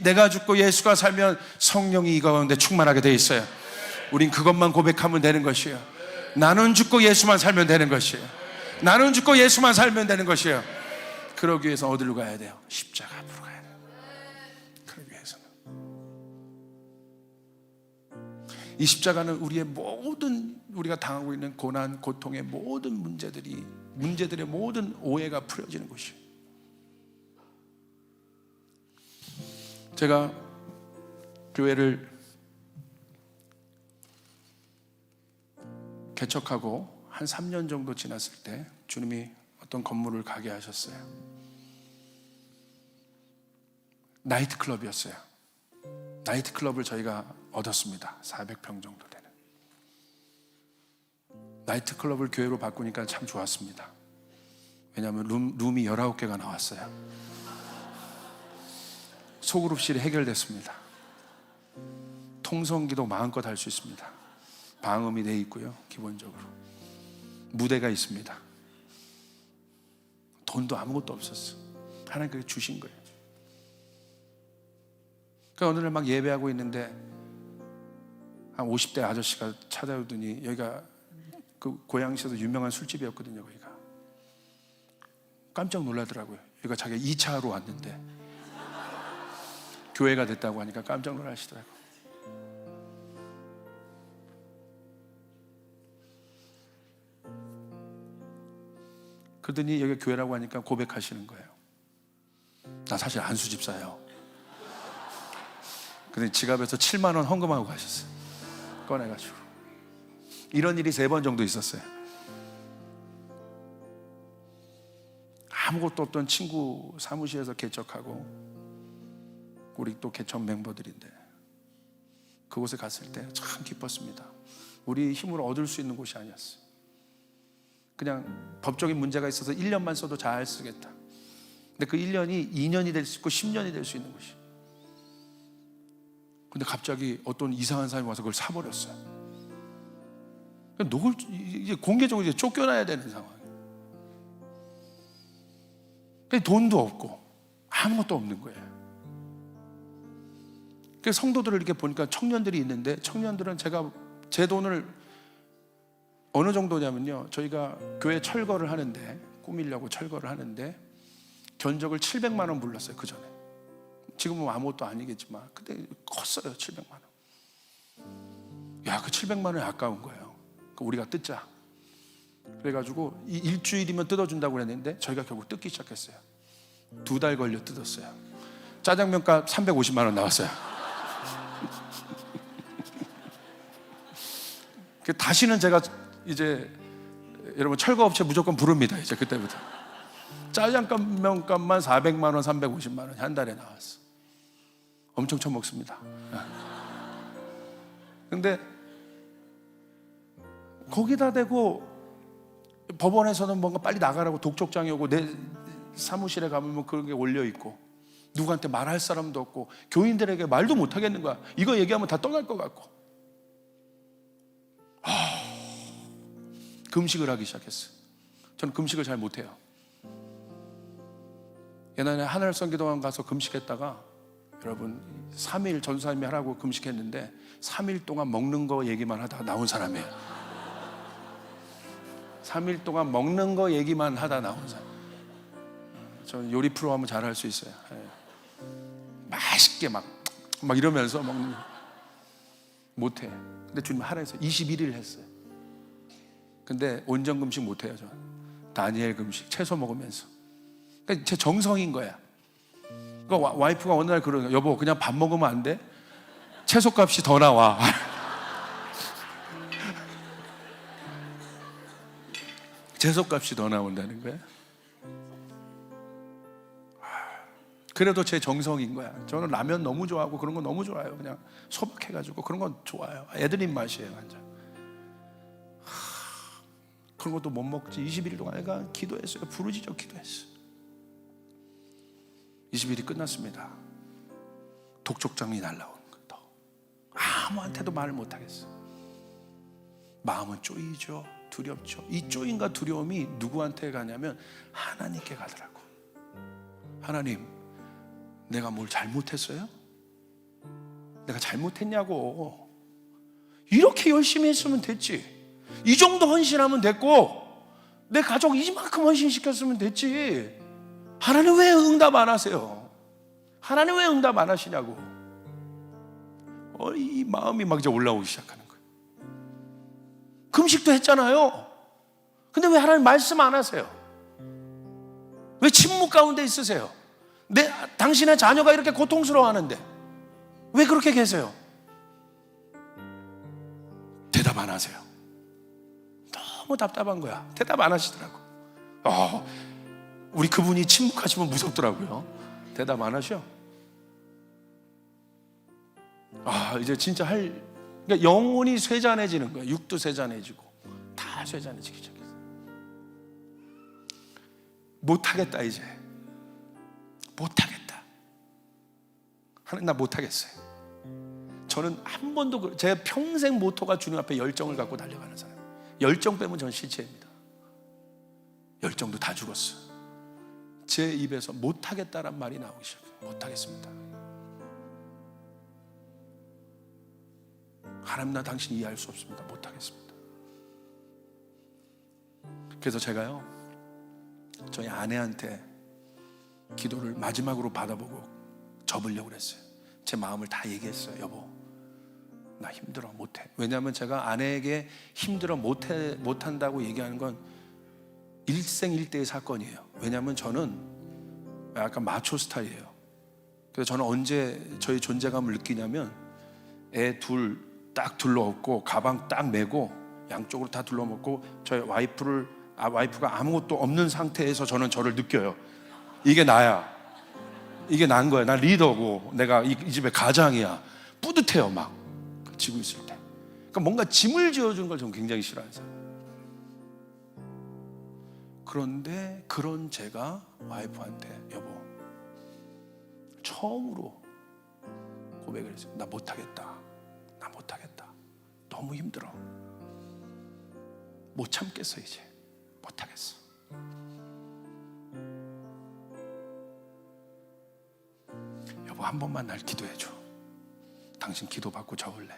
내가 죽고 예수가 살면 성령이 이 가운데 충만하게 돼 있어요. 우린 그것만 고백하면 되는 것이에요. 나는 죽고 예수만 살면 되는 것이에요. 나는 죽고 예수만 살면 되는 것이에요. 그러기 위해서 어디로 가야 돼요? 십자가 앞으로 가야 돼요. 그러기 위해서는 이 십자가는 우리의 모든, 우리가 당하고 있는 고난, 고통의 모든 문제들의 모든 오해가 풀어지는 곳이에요. 제가 교회를 개척하고 한 3년 정도 지났을 때 주님이 어떤 건물을 가게 하셨어요. 나이트클럽이었어요. 나이트클럽을 저희가 얻었습니다. 400평 정도 되는 나이트클럽을 교회로 바꾸니까 참 좋았습니다. 왜냐하면 룸이 19개가 나왔어요. 소그룹실이 해결됐습니다. 통성기도 마음껏 할 수 있습니다. 방음이 돼 있고요. 기본적으로 무대가 있습니다. 돈도 아무것도 없었어. 하나님께서 주신 거예요. 그러니까 어느 날 막 예배하고 있는데 한 50대 아저씨가 찾아오더니, 여기가 그 고양시에서 유명한 술집이었거든요. 거기가 깜짝 놀라더라고요. 여기가 자기가 2차로 왔는데 교회가 됐다고 하니까 깜짝 놀라시더라고요. 그러더니 여기 교회라고 하니까 고백하시는 거예요. 나 사실 안수 집사예요. 그러더니 지갑에서 7만 원 헌금하고 가셨어요. 꺼내가지고. 이런 일이 3번 정도 있었어요. 아무것도 없던 친구 사무실에서 개척하고, 우리 또 개척 멤버들인데 그곳에 갔을 때 참 기뻤습니다. 우리 힘으로 얻을 수 있는 곳이 아니었어요. 그냥 법적인 문제가 있어서 1년만 써도 잘 쓰겠다. 근데 그 1년이 2년이 될 수 있고 10년이 될 수 있는 것이. 근데 갑자기 어떤 이상한 사람이 와서 그걸 사버렸어요. 누굴 이제 공개적으로 이제 쫓겨나야 되는 상황이에요. 돈도 없고 아무것도 없는 거예요. 그래서 성도들을 이렇게 보니까 청년들이 있는데, 청년들은 제가 제 돈을 어느 정도냐면요, 저희가 교회 철거를 하는데, 꾸미려고 철거를 하는데 견적을 700만 원 불렀어요. 그 전에. 지금은 아무것도 아니겠지만 그때 컸어요. 700만 원. 야, 그 700만 원이 아까운 거예요. 우리가 뜯자. 그래가지고 이 일주일이면 뜯어준다고 그랬는데 저희가 결국 뜯기 시작했어요. 2달 걸려 뜯었어요. 짜장면값 350만 원 나왔어요. 다시는 제가 이제 여러분 철거업체 무조건 부릅니다. 이제 그때부터 짜장면값만 400만 원, 350만 원 한 달에 나왔어. 엄청 처먹습니다. 근데 거기다 대고 법원에서는 뭔가 빨리 나가라고 독촉장이 오고 내 사무실에 가면 그런 게 올려 있고 누구한테 말할 사람도 없고 교인들에게 말도 못 하겠는 거야. 이거 얘기하면 다 떠날 것 같고. 금식을 하기 시작했어요. 저는 금식을 잘 못해요. 옛날에 하늘성기도원 가서 금식했다가 여러분 3일 전사님이 하라고 금식했는데 3일 동안 먹는 거 얘기만 하다가 나온 사람이에요. 3일 동안 먹는 거 얘기만 하다 나온 사람. 저는 요리 프로 하면 잘할 수 있어요. 맛있게 막 이러면서 먹는 거 못해. 근데 주님 하라 해서 21일 했어요. 근데 온전 금식 못해요. 저는 다니엘 금식 채소 먹으면서. 그러니까 제 정성인 거야. 그러니까 와이프가 어느 날 그러는 거야. 여보 그냥 밥 먹으면 안 돼? 채소값이 더 나와. 채소값이 더 나온다는 거야. 그래도 제 정성인 거야. 저는 라면 너무 좋아하고 그런 거 너무 좋아요. 그냥 소박해가지고 그런 건 좋아요. 애들 입맛이에요 완전. 그런 것도 못 먹지. 21일 동안 애가 기도했어요. 부르짖어 기도했어요. 20일이 끝났습니다. 독촉장이 날라오는 거예요. 아무한테도 말을 못하겠어. 마음은 쪼이죠. 두렵죠. 이 쪼임과 두려움이 누구한테 가냐면 하나님께 가더라고. 하나님, 내가 뭘 잘못했어요? 내가 잘못했냐고. 이렇게 열심히 했으면 됐지. 이 정도 헌신하면 됐고 내 가족 이만큼 헌신시켰으면 됐지. 하나님 왜 응답 안 하세요? 하나님 왜 응답 안 하시냐고. 이 마음이 막 이제 올라오기 시작하는 거예요. 금식도 했잖아요. 근데 왜 하나님 말씀 안 하세요? 왜 침묵 가운데 있으세요? 당신의 자녀가 이렇게 고통스러워하는데 왜 그렇게 계세요? 대답 안 하세요. 너무 답답한 거야. 대답 안 하시더라고. 우리 그분이 침묵하시면 무섭더라고요. 대답 안 하셔. 이제 진짜 그러니까 영혼이 쇠잔해지는 거예요. 육도 쇠잔해지고 다 쇠잔해지기 시작했어요. 못하겠다 이제. 못하겠다. 하나님 나 못하겠어요. 저는 한 번도 제 평생 모토가 주님 앞에 열정을 갖고 달려가는 사람. 열정 빼면 저는 실체입니다. 열정도 다 죽었어. 제 입에서 못하겠다란 말이 나오기 시작해요. 못하겠습니다. 하나님 나 당신 이해할 수 없습니다. 못하겠습니다. 그래서 제가요 저희 아내한테 기도를 마지막으로 받아보고 접으려고 그랬어요. 제 마음을 다 얘기했어요. 여보 나 힘들어 못해. 왜냐하면 제가 아내에게 힘들어 못한다고 얘기하는 건 일생일대의 사건이에요. 왜냐하면 저는 약간 마초 스타일이에요. 그래서 저는 언제 저희 존재감을 느끼냐면 애 딱 둘러엎고 가방 딱 메고 양쪽으로 다 둘러먹고 저희 와이프가 아무것도 없는 상태에서 저는 저를 느껴요. 이게 나야. 이게 난 거야. 나 리더고 내가 이 집의 가장이야. 뿌듯해요 막 지고 있을 때. 그러니까 뭔가 짐을 지어주는 걸 저는 굉장히 싫어하는 사람. 그런데 그런 제가 와이프한테 여보 처음으로 고백을 했어요. 나 못하겠다. 나 못하겠다. 너무 힘들어. 못 참겠어 이제. 못하겠어. 여보 한 번만 날 기도해줘. 당신 기도받고 접을래.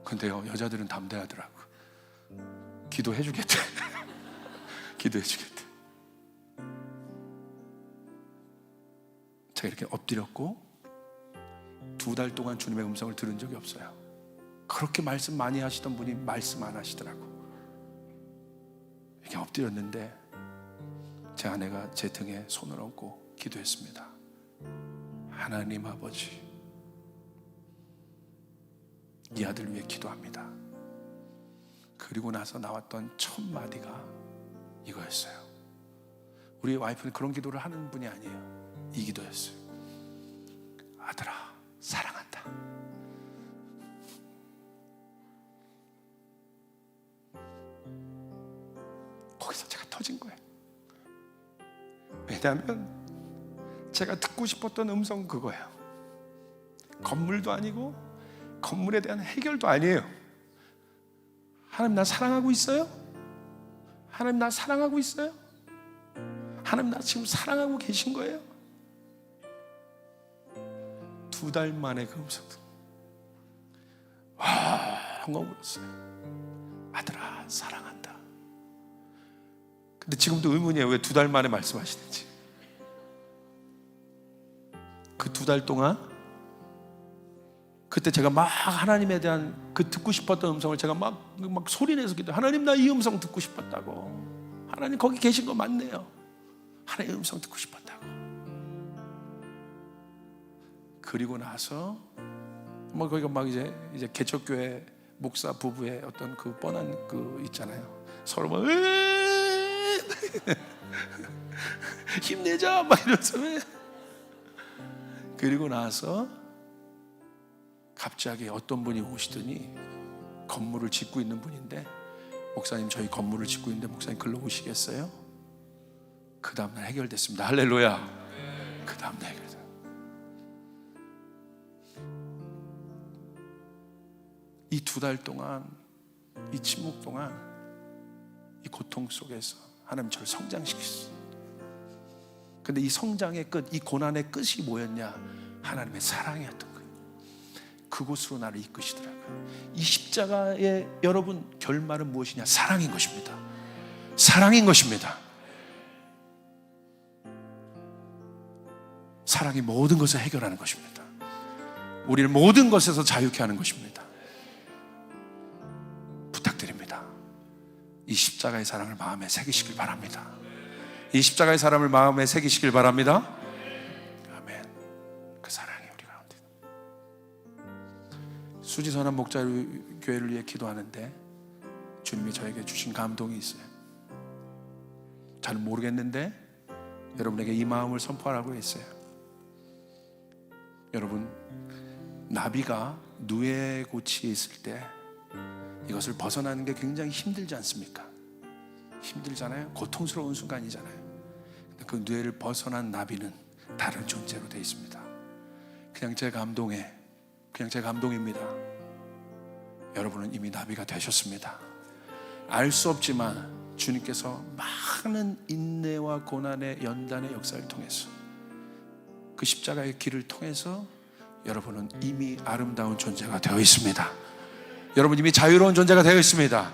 근데요 여자들은 담대하더라고. 기도해주겠대. 기도해주겠대. 제가 이렇게 엎드렸고 2달 동안 주님의 음성을 들은 적이 없어요. 그렇게 말씀 많이 하시던 분이 말씀 안 하시더라고. 이렇게 엎드렸는데 제 아내가 제 등에 손을 얹고 기도했습니다. 하나님 아버지, 이 아들 위해 기도합니다. 그리고 나서 나왔던 첫 마디가 이거였어요. 우리 와이프는 그런 기도를 하는 분이 아니에요. 이 기도였어요. 아들아, 사랑한다. 거기서 제가 터진 거예요. 왜냐하면 제가 듣고 싶었던 음성은 그거예요. 건물도 아니고 건물에 대한 해결도 아니에요. 하나님 나 사랑하고 있어요? 하나님 나 사랑하고 있어요? 하나님 나 지금 사랑하고 계신 거예요? 2달 만에 그 음성 한번 물었어요. 아들아 사랑한다. 근데 지금도 의문이에요. 왜 2달 만에 말씀하시는지. 그 2달 동안 그때 제가 막 하나님에 대한 그 듣고 싶었던 음성을 제가 막 소리내서 기도. 하나님 나 이 음성 듣고 싶었다고. 하나님 거기 계신 거 맞네요. 하나님의 음성 듣고 싶었다고. 그리고 나서 뭐 거기가 막 이제 개척교회 목사 부부의 어떤 그 뻔한 그 있잖아요. 서로 막 힘내자 막 이러면서. 그리고 나서 갑자기 어떤 분이 오시더니 건물을 짓고 있는 분인데, 목사님 저희 건물을 짓고 있는데 목사님 글로 오시겠어요? 그 다음날 해결됐습니다. 할렐루야. 그 다음날 해결됐어요. 이 2달 동안, 이 침묵 동안, 이 고통 속에서 하나님 저를 성장시켰어요. 근데 이 성장의 끝, 이 고난의 끝이 뭐였냐? 하나님의 사랑이었던 거예요. 그곳으로 나를 이끄시더라고요. 이 십자가의 여러분 결말은 무엇이냐? 사랑인 것입니다. 사랑인 것입니다. 사랑이 모든 것을 해결하는 것입니다. 우리를 모든 것에서 자유케 하는 것입니다. 부탁드립니다. 이 십자가의 사랑을 마음에 새기시길 바랍니다. 이 십자가의 사랑을 마음에 새기시길 바랍니다. 아멘. 그 사랑이 우리 가운데. 수지선한 목자교회를 위해 기도하는데 주님이 저에게 주신 감동이 있어요. 잘 모르겠는데 여러분에게 이 마음을 선포하라고 했어요. 여러분, 나비가 누에 고치에 있을 때 이것을 벗어나는 게 굉장히 힘들지 않습니까? 힘들잖아요. 고통스러운 순간이잖아요. 근데 그 누에를 벗어난 나비는 다른 존재로 되어 있습니다. 그냥 제 감동입니다. 여러분은 이미 나비가 되셨습니다. 알 수 없지만 주님께서 많은 인내와 고난의 연단의 역사를 통해서, 그 십자가의 길을 통해서 여러분은 이미 아름다운 존재가 되어 있습니다. 여러분 이미 자유로운 존재가 되어 있습니다.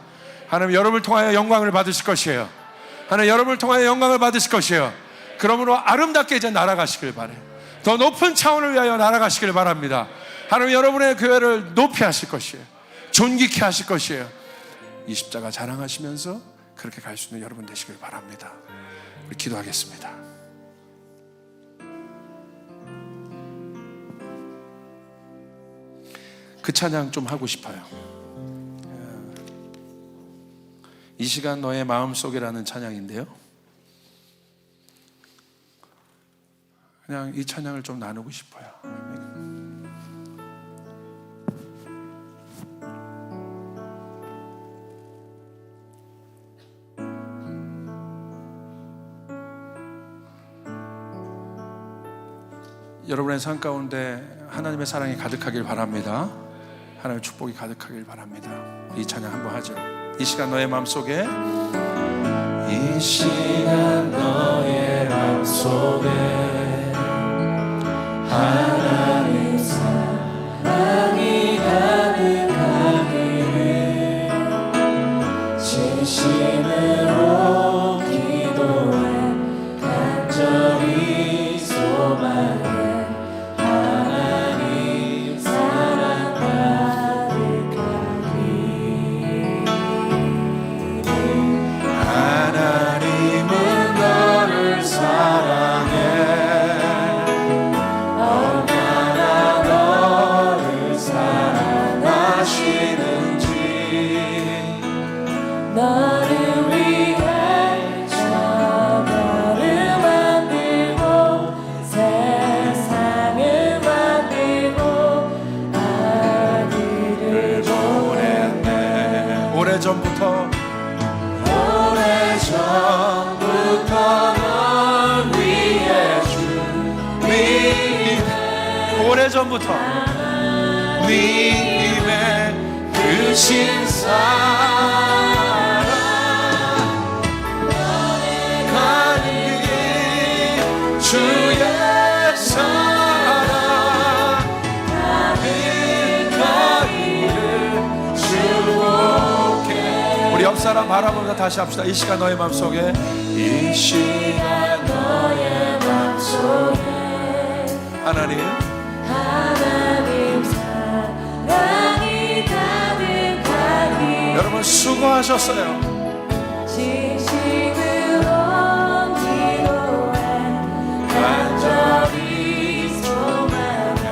하나님 여러분을 통하여 영광을 받으실 것이에요. 하나님 여러분을 통하여 영광을 받으실 것이에요. 그러므로 아름답게 이제 날아가시길 바라요. 더 높은 차원을 위하여 날아가시길 바랍니다. 하나님 여러분의 교회를 높이 하실 것이에요. 존귀케 하실 것이에요. 이 십자가 자랑하시면서 그렇게 갈 수 있는 여러분 되시길 바랍니다. 우리 기도하겠습니다. 그 찬양 좀 하고 싶어요. 이 시간 너의 마음속에라는 찬양인데요, 그냥 이 찬양을 좀 나누고 싶어요. 여러분의 삶 가운데 하나님의 사랑이 가득하길 바랍니다. 하나님의 축복이 가득하길 바랍니다. 이 찬양 한번 하죠. 이 시간 너의 마음속에, 이 시간 너의 마음속에 하나님 사랑이 가득하기를 진심으로 기도해 간절히 소망해. 너를 위해 저 별을 만들고 세상을 만들고 아들을 보냈네. 오래전부터 널 위해 준비해. 오래전부터 님의 크신 사랑 가는 길 주의 사랑 가득하기를 축복해. 우리 옆 사람 바라보면서 다시 합시다. 이 시간 너의 마음속에, 이 시간 너의 맘속에 하나님 사랑이 가득하기. 여러분 수고하셨어요. 지식으로 기도해 간절히 소망해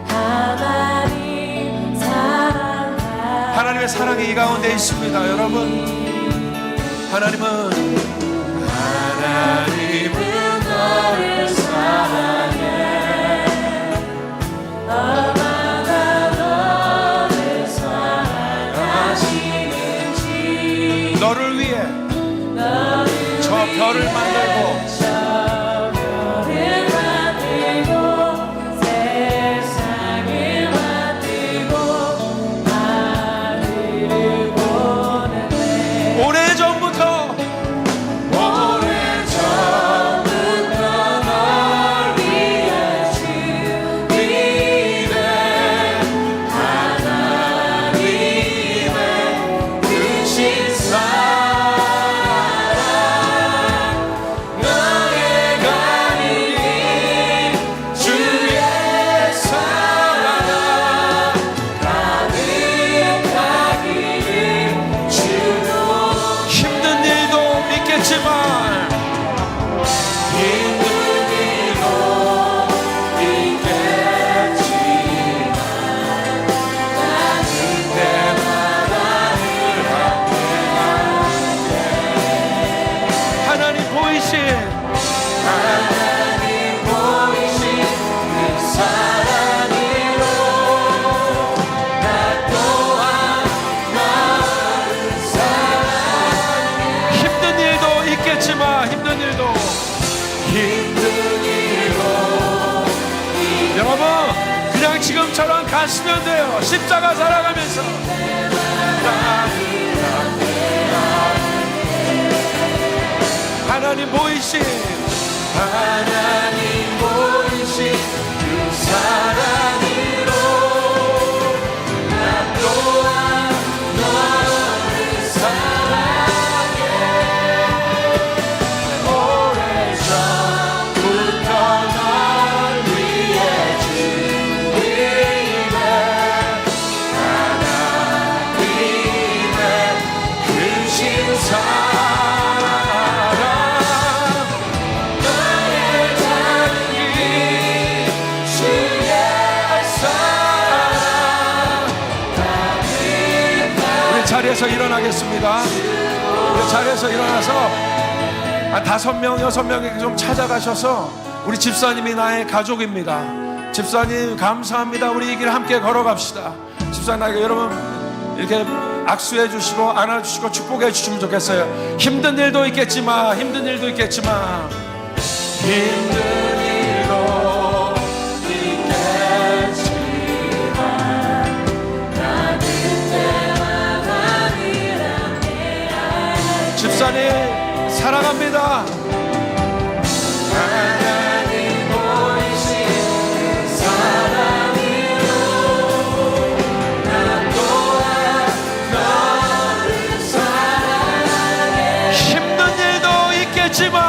하나님 사랑하. 하나님의 사랑이 이 가운데 있습니다. 여러분, 하나님은 너를 사랑해. 얼마나 너를 사랑하시는지. 너를 위해 저 별을 만들고 세상을 만들고 아들을 보냈네. 오래전부터 널 위해 준비된 하나님의 크신 사랑 너의 가는 길 주의 사랑 가득하기를 주로. 힘든 일도 있겠지만 하나님 보이신 그 사랑으로 나 또한 너를 사랑해. 힘든 일도 있겠지만 여러분 그냥 지금처럼 가시면 돼요. 십자가 살아가면서 하나님 보이신 그 사랑으로 나 또한 너를 사랑해. 오래전부터 널 위해 준비된 하나님의 크신 사랑 너의 가는 길 주의 사랑. 우리 자리에서 일어나겠습니다. 우리 자리에서 일어나서 한 5명, 6명에게 좀 찾아가셔서 우리 집사님이 나의 가족입니다. 집사님 감사합니다. 우리 이 길 함께 걸어갑시다. 집사님에게 여러분 이렇게 악수해 주시고 안아주시고 축복해 주시면 좋겠어요. 힘든 일도 있겠지만 힘든 일도 있겠지만 집사님 사랑합니다. 하나님 보이신 사랑으로 나 또한 너를 사랑해. 힘든 일도 있겠지만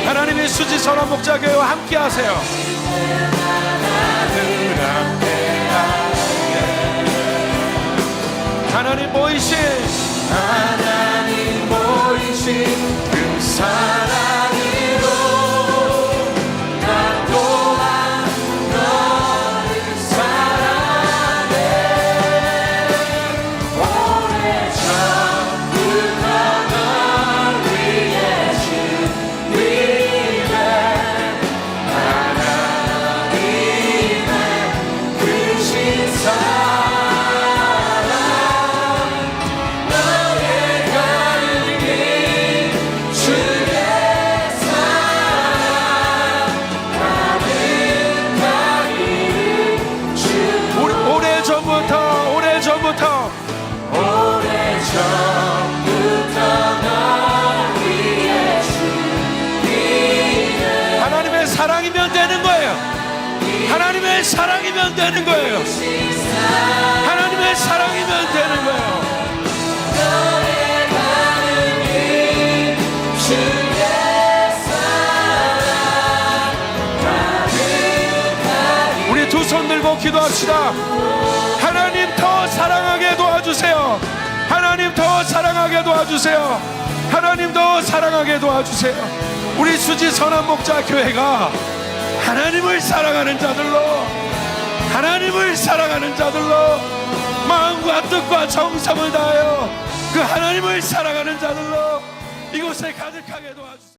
하나님이 수지 선원 목자교회와 함께 하세요. 하나님 보이신 그 사랑으로 나 또한 너를 사랑해. 사랑이면 되는 거예요. 하나님의 사랑이면 되는 거예요. 우리 두 손 들고 기도합시다. 하나님 더 사랑하게 도와주세요. 하나님 더 사랑하게 도와주세요. 하나님 더 사랑하게 도와주세요. 우리 수지 선한목자 교회가 하나님을 사랑하는 자들로, 하나님을 사랑하는 자들로 마음과 뜻과 정성을 다하여 그 하나님을 사랑하는 자들로 이곳에 가득하게 도와주세요.